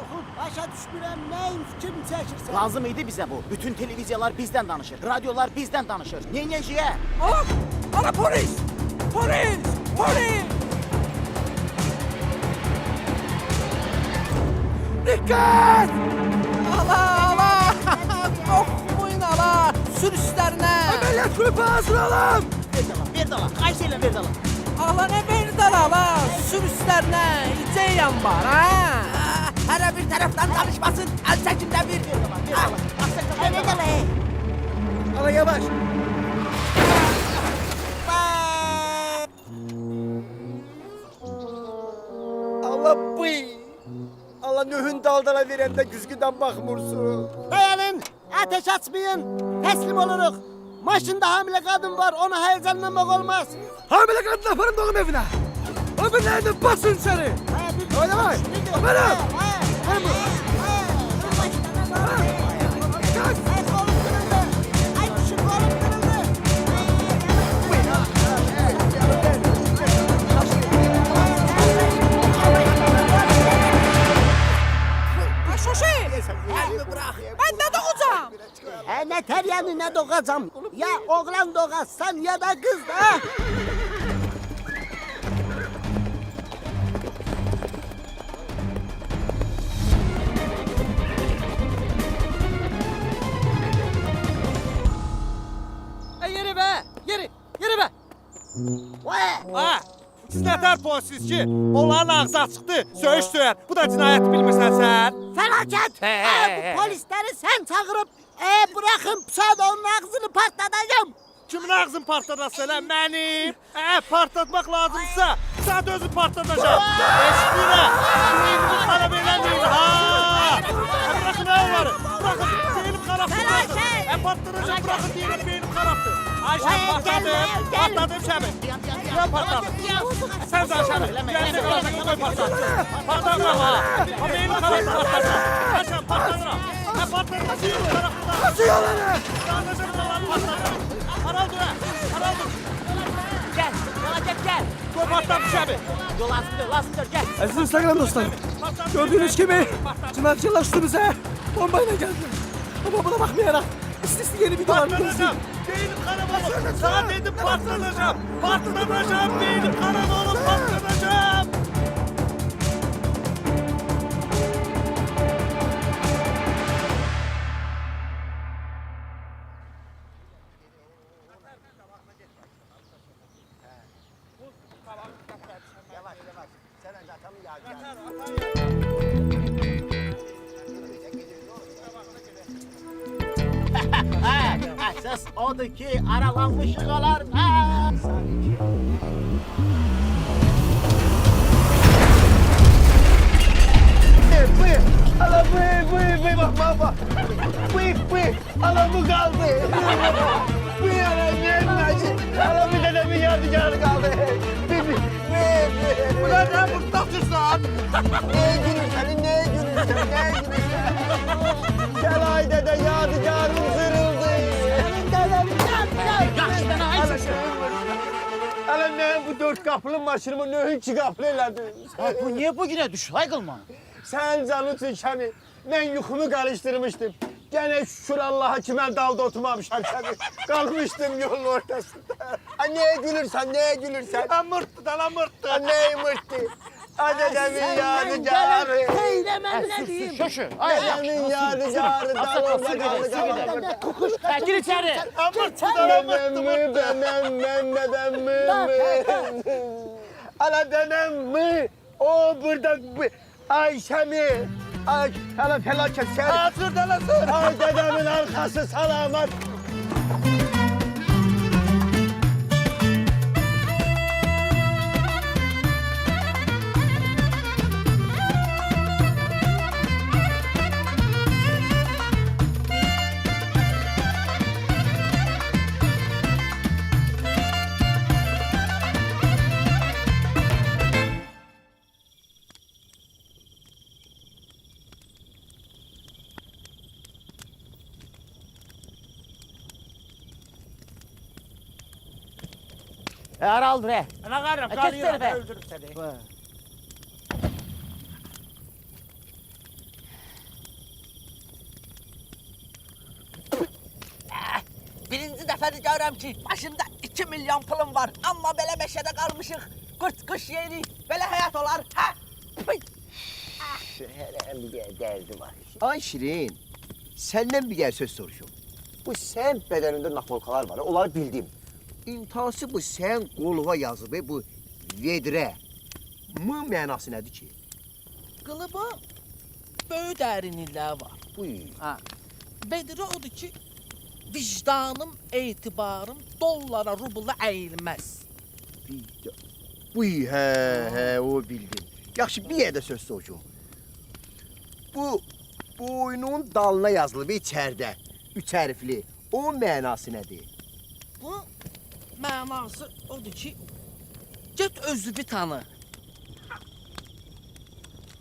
S3: Orxud, başa düşmürəm, nəyin fikrini çəkirsən?
S11: Lazım idi bizə bu. Bütün televiziyalar bizdən danışır. Radiolar bizdən danışır. Neynəcəyə?
S2: Ala polis! Polis! Polis! Dikkat! Ala! Oxuyun ala! Sür üstlərinə!
S11: Əməliyyat qrupu hazırlanın! Ver dala, xahiş edirəm ver dala.
S2: Ala nə verdən ala? Sür üstlərinə! İcəyəm var, ha?
S4: Hələ bir tərəfdən danışmasın, əl çəkimdə bir.
S3: Ver dala.
S11: Ala yavaş. Allah bıy. Allah nöhün daldala verəndə güzgüdən baxmırsan.
S3: Dayanın, ateş açmayın. Teslim oluruq. Maşında hamilə qadın var, ona heyecanlanmaq olmaz.
S11: Hamile kadın aparın doğum evine. Öbürlerini basın içeri. Oynamayın. Bana.
S2: Ben ne doğacağım?
S3: Ne teryanı ne doğacağım. Ya oğlan doğarsan ya da kız da.
S5: Yeri be! Yeri be! Ha! Siz nətər polisiz ki? Onların ağzı açıqdır, söyüş söyər. Bu da cinayət bilmirsən sən.
S3: Felaket. Bu polisleri sen çağırıp bırakın saat onun ağzını patlatacağım.
S5: Kimin ağzını partladası elə? Mənim. Partlatmaq lazımsa, sən də özün partladacaq. Eşitdirə. Beynimi xarab eləməyin, ha! Bırakın onları. Bırakın. Beynim xarabdır. Partladacaq, bırakın deyilin, beynim xarabdır. Ayşə, partladım şəbi. Mən partladım. Sən də şəbi. Gəlsə qalacaq, qoy partladım. Partladım, ha. Beynim xarabdır, partladım. Ayşə, partladım. Partladım, beynim xarabdır.
S11: Kaçıyorlar.
S5: Partladım, partladım. Haraldır, haraldır.
S11: Gel. Felaket gel.
S5: Qoy partladım şəbi.
S11: Yol azdır gel.
S13: Aziz Instagram dostlarım. Gördüğünüz gibi cinayetçiler üstümüze bombayla geldi. Ama buna bakmayarak istisli yeni videolar
S5: Partlanacağım. Beynim karab olup. Sana dedim partlanacağım. Partlanacağım. Beynim karab olup partlanacağım.
S3: Esas odur ki aralanmış yıkalar.
S11: Bıy. Ala bıy bak. Bıy. Ala bu kaldı. Bıy ala ne ala bir dedemin yadigarı kaldı. Bıy.
S5: Ulan ne mutlaksızsan?
S11: Neye gülürsen? Gel ay dede yadigarım zırıldı. Ala ne bu 4 kapılı maşınımı nöhün 2 kapılı elədi.
S3: Bu niye bugüne düştü Aygılman?
S11: Sen canı çəkəni, mən yuxumu qarışdırmışdım. Gene şükür Allah'a ki mən dalda oturmamışam səni. Qalmışdım yolun ortasında. Neye gülürsən?
S5: Mırttı da lan mırttı.
S11: Neyi mırttı? Dedemin yadigarı.
S3: Eylemem ne diyeyim?
S11: Dedemin yadigarı dalda kaldı.
S3: Kukuş
S11: Gir içeri.
S5: Mırttı da lan mırttı.
S11: Dedem mi? Ala dedem mi? O burada Ayşe mi? Ay, hala felaket sen.
S5: Hazır da lan sır.
S11: Ay dedemin arkası salamat.
S3: Herhalde re.
S5: Ne karım?
S3: Kes
S5: Karıyorum.
S3: seni be.
S5: Öldürürüm seni.
S4: Birinci dəfədir görürəm ki, başımda 2 milyon pulum var. Amma belə meşədə qalmışıq. Qurt quş yeyirik. Belə həyat olar. Hə? Pıy!
S11: Hele bir derdi var. Ay Şirin, senden bir söz soruşum. Bu sen bedeninde nakolkalar var, onları bildim. İntihası bu sen qoluğa yazıb, bu vedre. Mı mənası nədir ki?
S2: Qılıba böyük dərinlikləri var.
S11: Buyur.
S2: Ha. Vedrə odur ki, vicdanım, etibarım dollara, rubla əyilməz.
S11: Buyur, he, o bildim. Yaxşı, bir yerdə söz soruşum. Bu boynun dalına yazılıb içərdə, 3 hərfli. O mənası nədir?
S2: Bu mənası odur ki, get özünü tanı.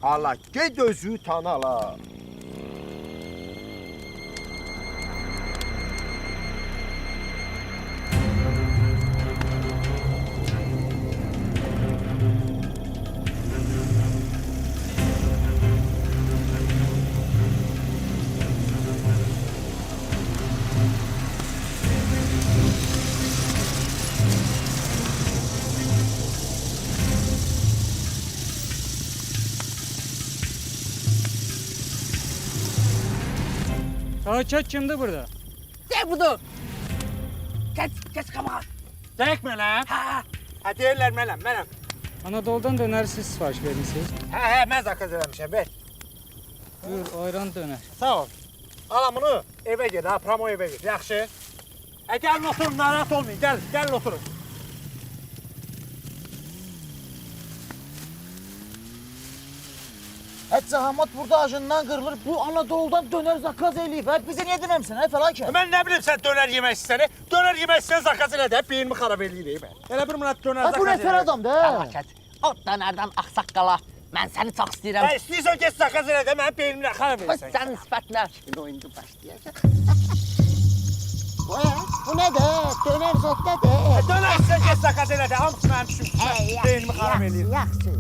S11: Hala, get özü tanı hala.
S1: Saçak kimdi burada?
S4: De bunu. Geç qabağa.
S5: Dəqiq mənəm? Hə, deyirlər mənəm.
S1: Anadolu'dan döner siz sipariş vermişsiniz.
S5: Hə, mən zakaz eləmişəm, ver.
S1: Buyur, ayran döner.
S5: Sağ ol. Alam bunu evə ged, ha, promo evə ged, yaxşı? Gəlin oturun, narahat olmayın, gəlin oturun.
S9: Heç zəhmət burada ajından qırılır. Bu Anadolu'dan döner zakaz eləyib. Bizə niyə deməmsən, hə fəlakət?
S5: Mən nə bilim sən dönər yemək istəyəni? Dönər yemək istəyən zakaz elə də, beynimi xarab eləyir. Elə bir münat dönər zakaz
S9: Bu nə tər adamdır, hə?
S4: Fəlakət. O dönərdən axsaq qala. Mən səni çox istəyirəm.
S5: Hə, istəyirsən get zakaz elə də, mənim beynimlə xarab
S4: Xoş
S5: eləyirsən.
S4: sənin sifətinə.
S3: Şimdi oyuncu başlayacak. Bu ne de? Döner zette de.
S5: Dönər istəyən get zakaz elə də, hamısı mənim işim. Beynimi xarab eləyir.
S3: Yaxşı.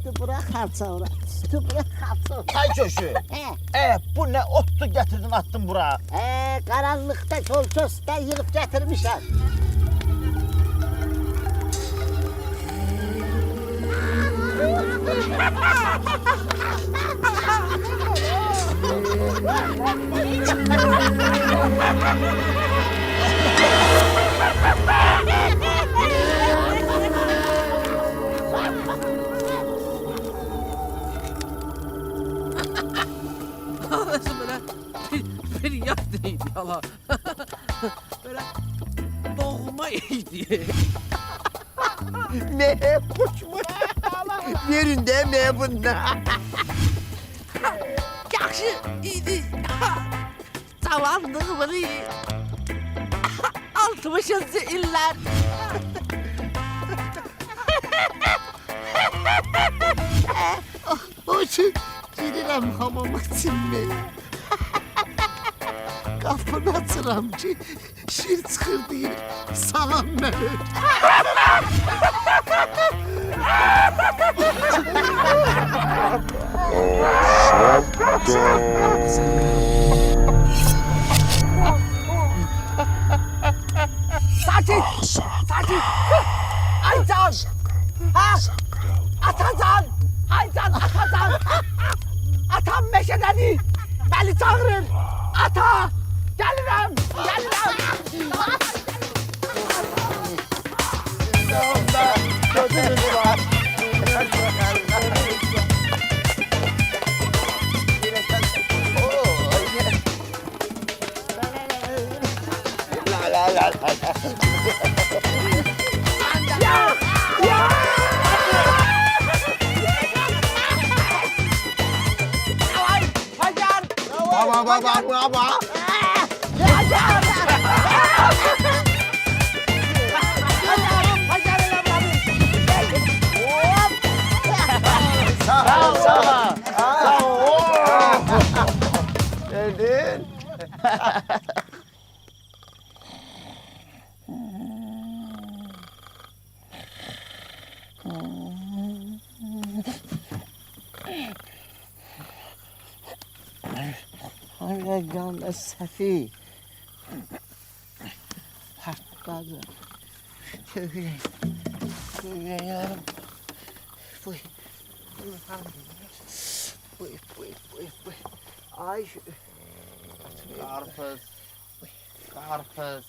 S3: Üstü bırak sonra. Üstü bırak sonra.
S9: Ay köşü. Bu ne ottu getirdin attın bura?
S3: Karanlıkta kol köste yığıp getirmişler.
S2: Nasıl böyle bir yat neydi hala? Böyle doğma iyiydi.
S11: Ne kuşmuş? Yerinde mi bunlar?
S2: Yaxşı idi. Cavanlığımın 60-cı illər.
S3: O için girirəm hamama silmeye. Kapını açıram ki şir çıxır deyir. Salam beni.
S4: Sakin. Aycan. Ha? Atacan. Aycan Atacan. Atam meşədədir. Məni çağırır. Ata. Gəlirəm.
S11: Gözünüz var.
S4: Hacer.
S11: Baba. Sağ ol. Geldin.
S3: Ay can Səfi.
S11: Partladı. Söyleyeyim. Buy. Buy. Ay şu... Karpuz. Karpuz.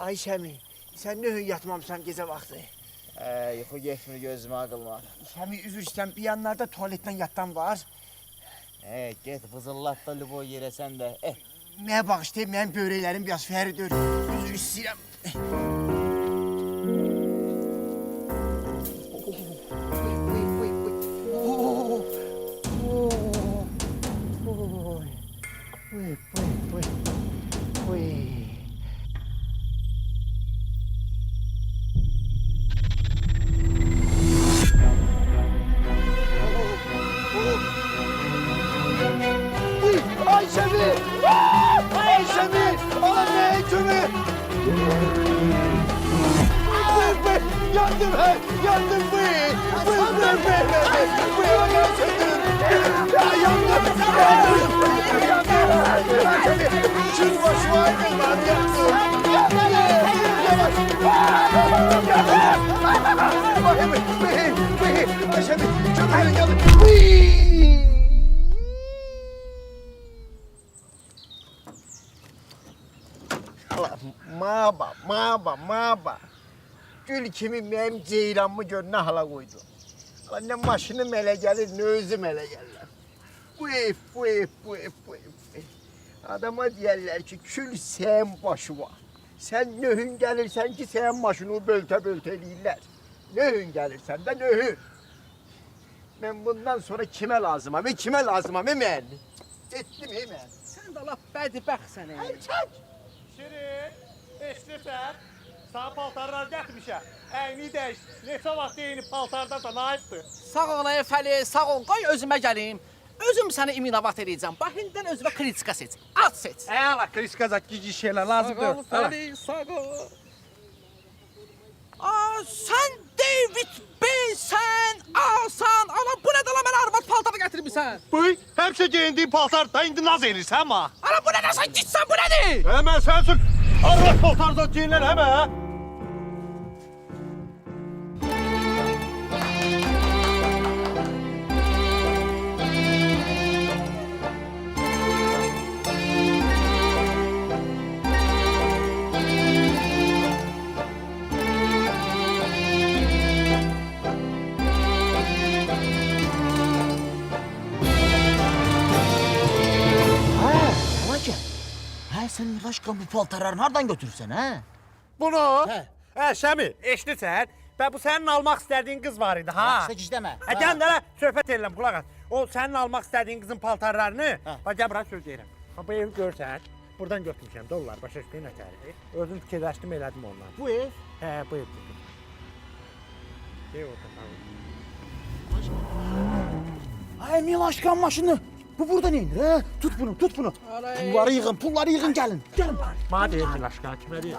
S11: Ayşəmi, sən nə yatmamısan gecə vaxtı?
S9: Yuxu getmir gözümə qılma.
S11: Şəmi, üzr istəyirəm, bir yanlarda tualetdən yatdan var.
S9: Get vızıllat da Lüboy yerə sən də.
S11: Mənə bağışlayıb, mənim böreklərim biraz fəridir. Üzr istəyirəm. Ayşəmi! Ayşəmi! Ana nə kimi? Yandım ben! Yandım bu! Yandım ben! Bu yana çekin! Yandım! Ayşəmi! Şunu başıma aydın lan! Ayşəmi! Çömeğin yandım! Maba. Gül kimi mənim ceyranımı gör nə hala qoydu. Nə maşını mələ gəlir, nə özü mələ gəlirlər. Bu ev. Adama deyərlər ki, kül sən başı var. Sən nöhün gəlirsən ki, sən maşını böltə eləyirlər. Nöhün gəlirsən də nöhün. Mən bundan sonra kimə lazımam, mən? Getdim, mən.
S2: Sən də laf bədbəxtsən.
S11: Çək!
S5: Şirin, eşdirsən? Sana paltarlar gətirmişəm. Əyni dəyiş. Neçə vaxt deyinib paltardasan, ayıbdır.
S2: Sağ ol Fəli, sağ ol. Qoy özümə gəlim. Özüm səni iminavat edəcəm. Bahindən özünə kritika seç. At seç.
S5: Əla, kritika gici şeylər lazımdır.
S2: Sağ ol Fəli, sağ ol. Sən David Beysən, asan. Ana bu nədir lan, mənə arvad paltarı gətirmişsən?
S5: Bıy, həmişə geyindiyin paltar da indi naz elirsən ama.
S2: Ana bu nədir, sən gitsən, bu nədir?
S5: Hemen sensin. Arvad paltarda geyinlər hemen.
S11: Sen Milaşkan bu paltarları nereden götürürsen ha?
S5: Bunu? Şəmi, eşidirsən? Və bu sənin almaq istədiyin qız var idi, ha?
S11: Yaxşı gizləmə.
S5: Gəlin də söhbət edirəm, qulaq as. O sənin almaq istədiyin qızın paltarlarını, bax gəl bura söz deyirəm. Bu evi görsən, buradan götürmüşəm, dollar, başa düşdüyün nətəri. Özüm fikirləşdim, elədim ondan.
S11: Bu ev?
S5: Bu ev. Ev orada.
S11: Ay Milaşkan maşını. Bu burada neyindir ha? Tut bunu. Pulları yığın gelin. Gelin.
S5: Bana deyir Milaşkan, kimə deyir?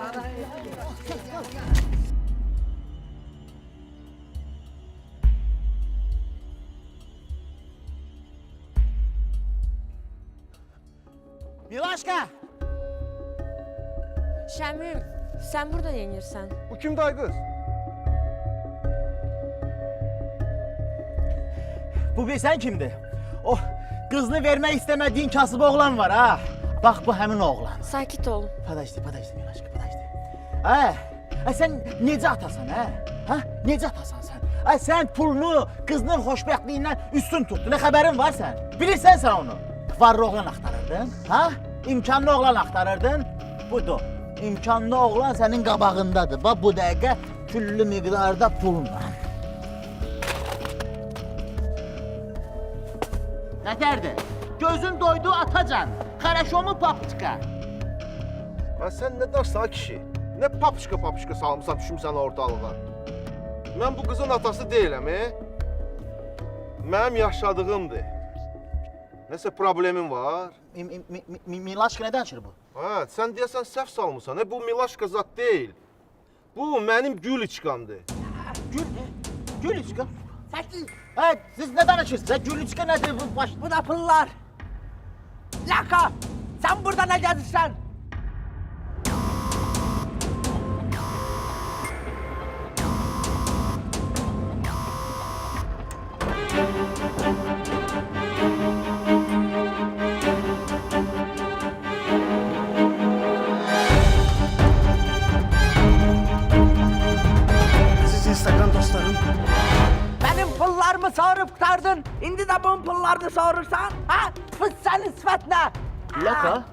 S11: Milaşka!
S10: Şəmim, sən burada yenirsən.
S11: Bu kim day kız? Bu bilsən kimdir? O kızını vermek istemediğin kasıb oğlan var ha. Bak bu həmin oğlan.
S10: Sakit ol.
S11: Подожди, Milaşka, sen necə atasan ha? Ha? Necə atasan sen? Sen pulunu kızının xoşbəxtliyindən üstün tuttun. Ne xəbərin var sen? Bilirsən sen onu. Varlı oğlan axtarırdın, ha? İmkanlı oğlan axtarırdın. Budur. İmkanlı oğlan senin qabağındadır. Bax bu dəqiqə küllü miqdarda pulla. Nətərdir? Gözün doydu atacan. Xaraşo mu papçıka?
S15: Sen ne dersen kişi? Ne papışka salmışsan düşmüşsən ortalığa. Ben bu kızın atası değilim, Mənim yaşadığımdır. Nəsə problemin var?
S11: Milaşka nədən çıxır bu?
S15: Sen deyəsən səhv salmışsan. Bu Milaşka zat değil. Bu mənim Gülüçkamdır.
S11: Gülüçka? Siz ne danışırsınız? Gülüçka nedir bu baş?
S4: Bu da pullar. Laka. Sen burada ne gezirsen?
S13: Siz Instagram dostlarım.
S4: Benim pullarımı sorup kurtardın. Şimdi de bunun pullarını sorursan, ha? Fıs senin sıfatına.
S13: Laka.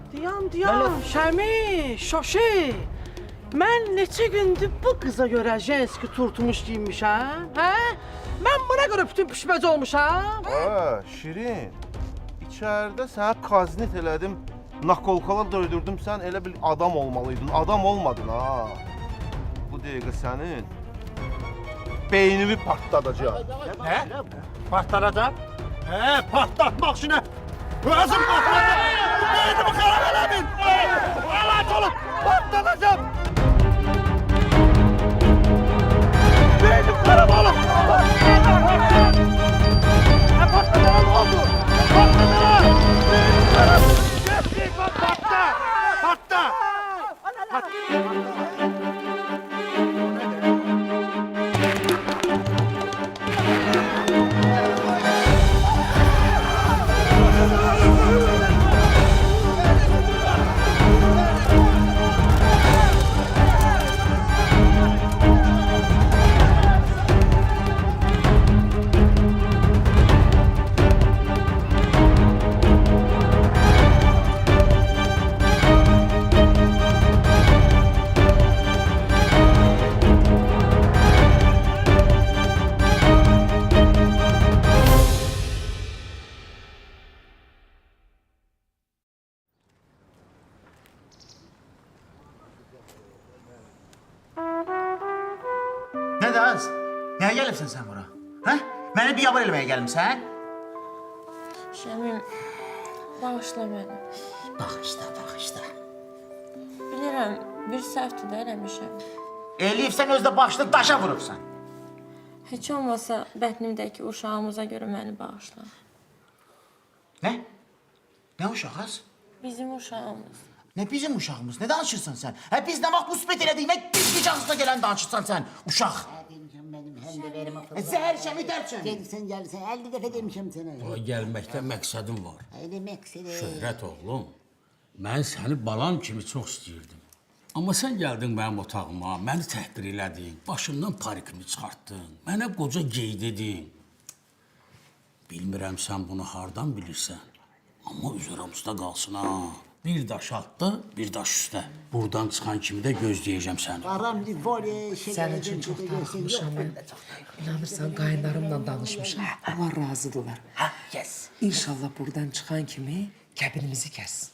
S2: Diyan, Şəmi, Şoşi. Mən neçə gündür bu qıza görə jenski turtumuş giyinmişəm, hə? Mən buna görə bütün pişməc olmuşam.
S15: Ha, Şirin. İçeride sana kaznit elədim. Nakolkalar döydürdüm. Sen elə bir adam olmalıydın. Adam olmadın ha. Bu dəqiqə sənin beynini partladacağım.
S5: Nə? Partladacaq? Partlatmaq üçün özüm partladacam. Beynimi xarab eləmin. Əlac olun, partladacam. Beynim xarab olun. Partladacam oldu. Partladacam. Beynim xarab. Getdik, partla. Partla.
S13: Nə daz? Nəyə gəlibsən sən bura? Hə? Məni biabır eləməyə gəlmisən?
S10: Şəmim, bağışla məni.
S3: Bağışla.
S10: Bilirəm, bir səhvdir də eləmişəm.
S13: Eləyibsən özdə başını daşa vurubsan.
S10: Heç olmasa bətnimdəki uşağımıza görə məni bağışla.
S13: Nə? Nə uşağız?
S10: Bizim uşağımız.
S13: Nə bizim uşağımız? Nə danışırsan sən? Hə biz nə vaxt müsbət elədik və biz ağzına gələn danışırsan sən, uşaq.
S3: Benim hem de verim akıllı.
S13: Zəhər şəmi tərçən.
S3: Gelirsen 50 defa demişim sana.
S16: O gəlməkdə məqsədim var.
S3: Öyle meksede.
S16: Şöhrət oğlum, mən səni balam kimi çox istəyirdim. Amma sən gəldin mənim otağıma, məni təhqir elədin, başımdan parikimi çıxartdın, mənə qoca gey dedin. Bilmirəm sən bunu hardan bilirsən, amma üzəramızda qalsın ha. Bir daş altda, bir daş üstə. Buradan çıxan kimi də gözləyəcəm səni.
S3: Aram bir var ya.
S17: Sənin üçün çox darıxmışam mən. İnanırsan, qayınlarımla danışmışam. Onlar razıdırlar.
S4: Ha, yes.
S17: İnşallah buradan çıxan kimi kəbinimizi kəs.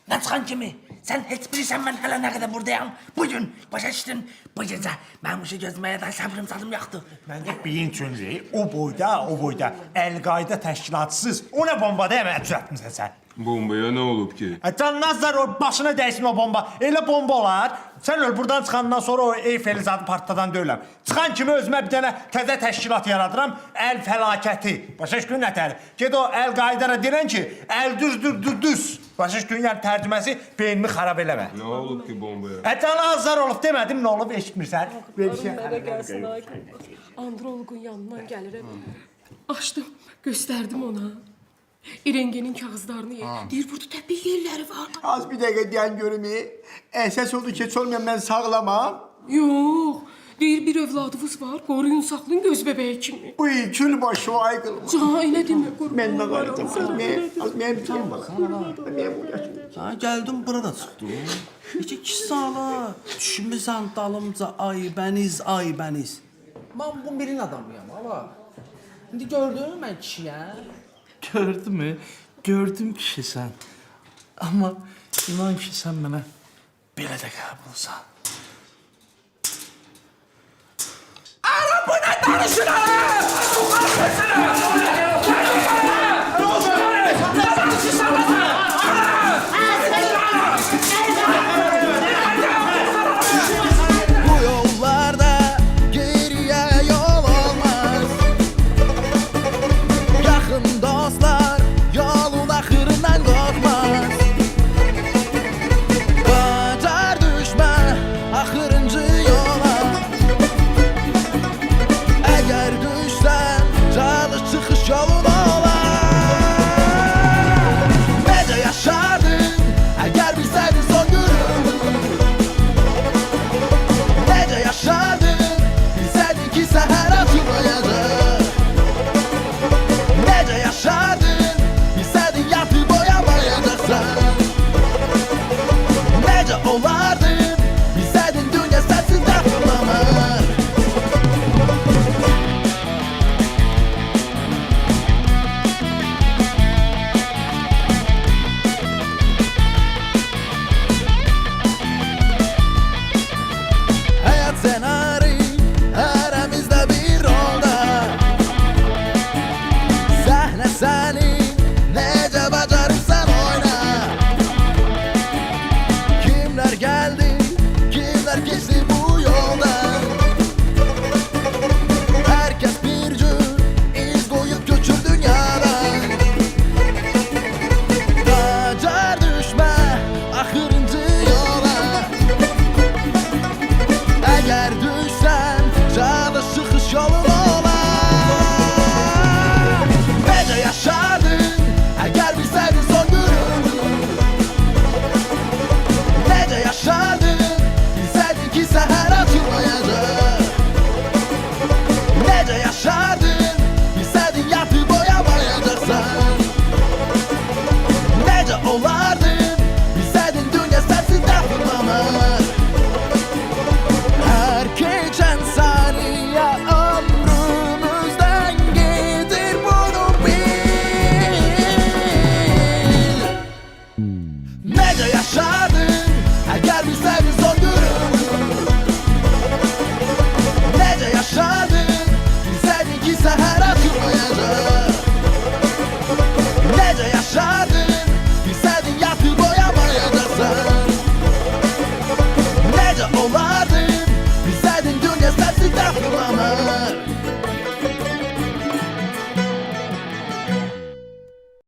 S4: Ne çıxan kimi? Sen heç bilirsən mən hələ nə qədər buradayam. Bugün başa düşdün. Bu gecə mənim işi gözməyə də sabrım sadım yoxdur.
S5: Məndə beyin çünki o boyda Əl-Qaida təşkilatçısız o nə bombada əmələ düzəltmisən sən?
S18: Bombaya nə olub ki?
S5: Can Nazar o başına dəysin o bomba. Elə bomba olar. Sən öl buradan çıxandan sonra o Eyfel zadı partladan deyiləm. Çıxan kimi özümə bir dənə təzə təşkilat yaradıram. Əl fəlakəti. Başa düşdün nətəri? Ged o Əl-Qaidana deyirən ki, əl düz. Başa düşdün yəni tərcüməsi beynimi xarab eləmə.
S18: Nə olub ki bombaya?
S5: Can Nazar olub demədim, nə olub eşitmirsən?
S17: Mənə gəlsin ay. Androloqun yanından gəlirəm. Açdım, göstərdim ona. İrengenin kağızlarını deyir, burada təbii yerləri var.
S11: Az bir dəqiqə deyən görüm. Əsas odur ki, heç olmayan mən sağlamam.
S17: Yox, deyir bir övladınız var, qoruyun, saxlayın göz bebeği kimi.
S11: Uy, kül başı o aygılma.
S17: Ca, elə demə, qoruyun.
S11: Mən nə qarıcam, mən bileyim bala.
S9: Ha, gəldim bura da çıxdım. İki sala düşmüsən dalımca ay bəniz. Mən bu birin adamıyam, ala. İndi gördün mən kişiyəm.
S7: Gördün mü? Gördüm kişi sən. Amma inan ki sən mənə belə də qəbulsan.
S4: Ara bu nə danışırlar?
S9: olar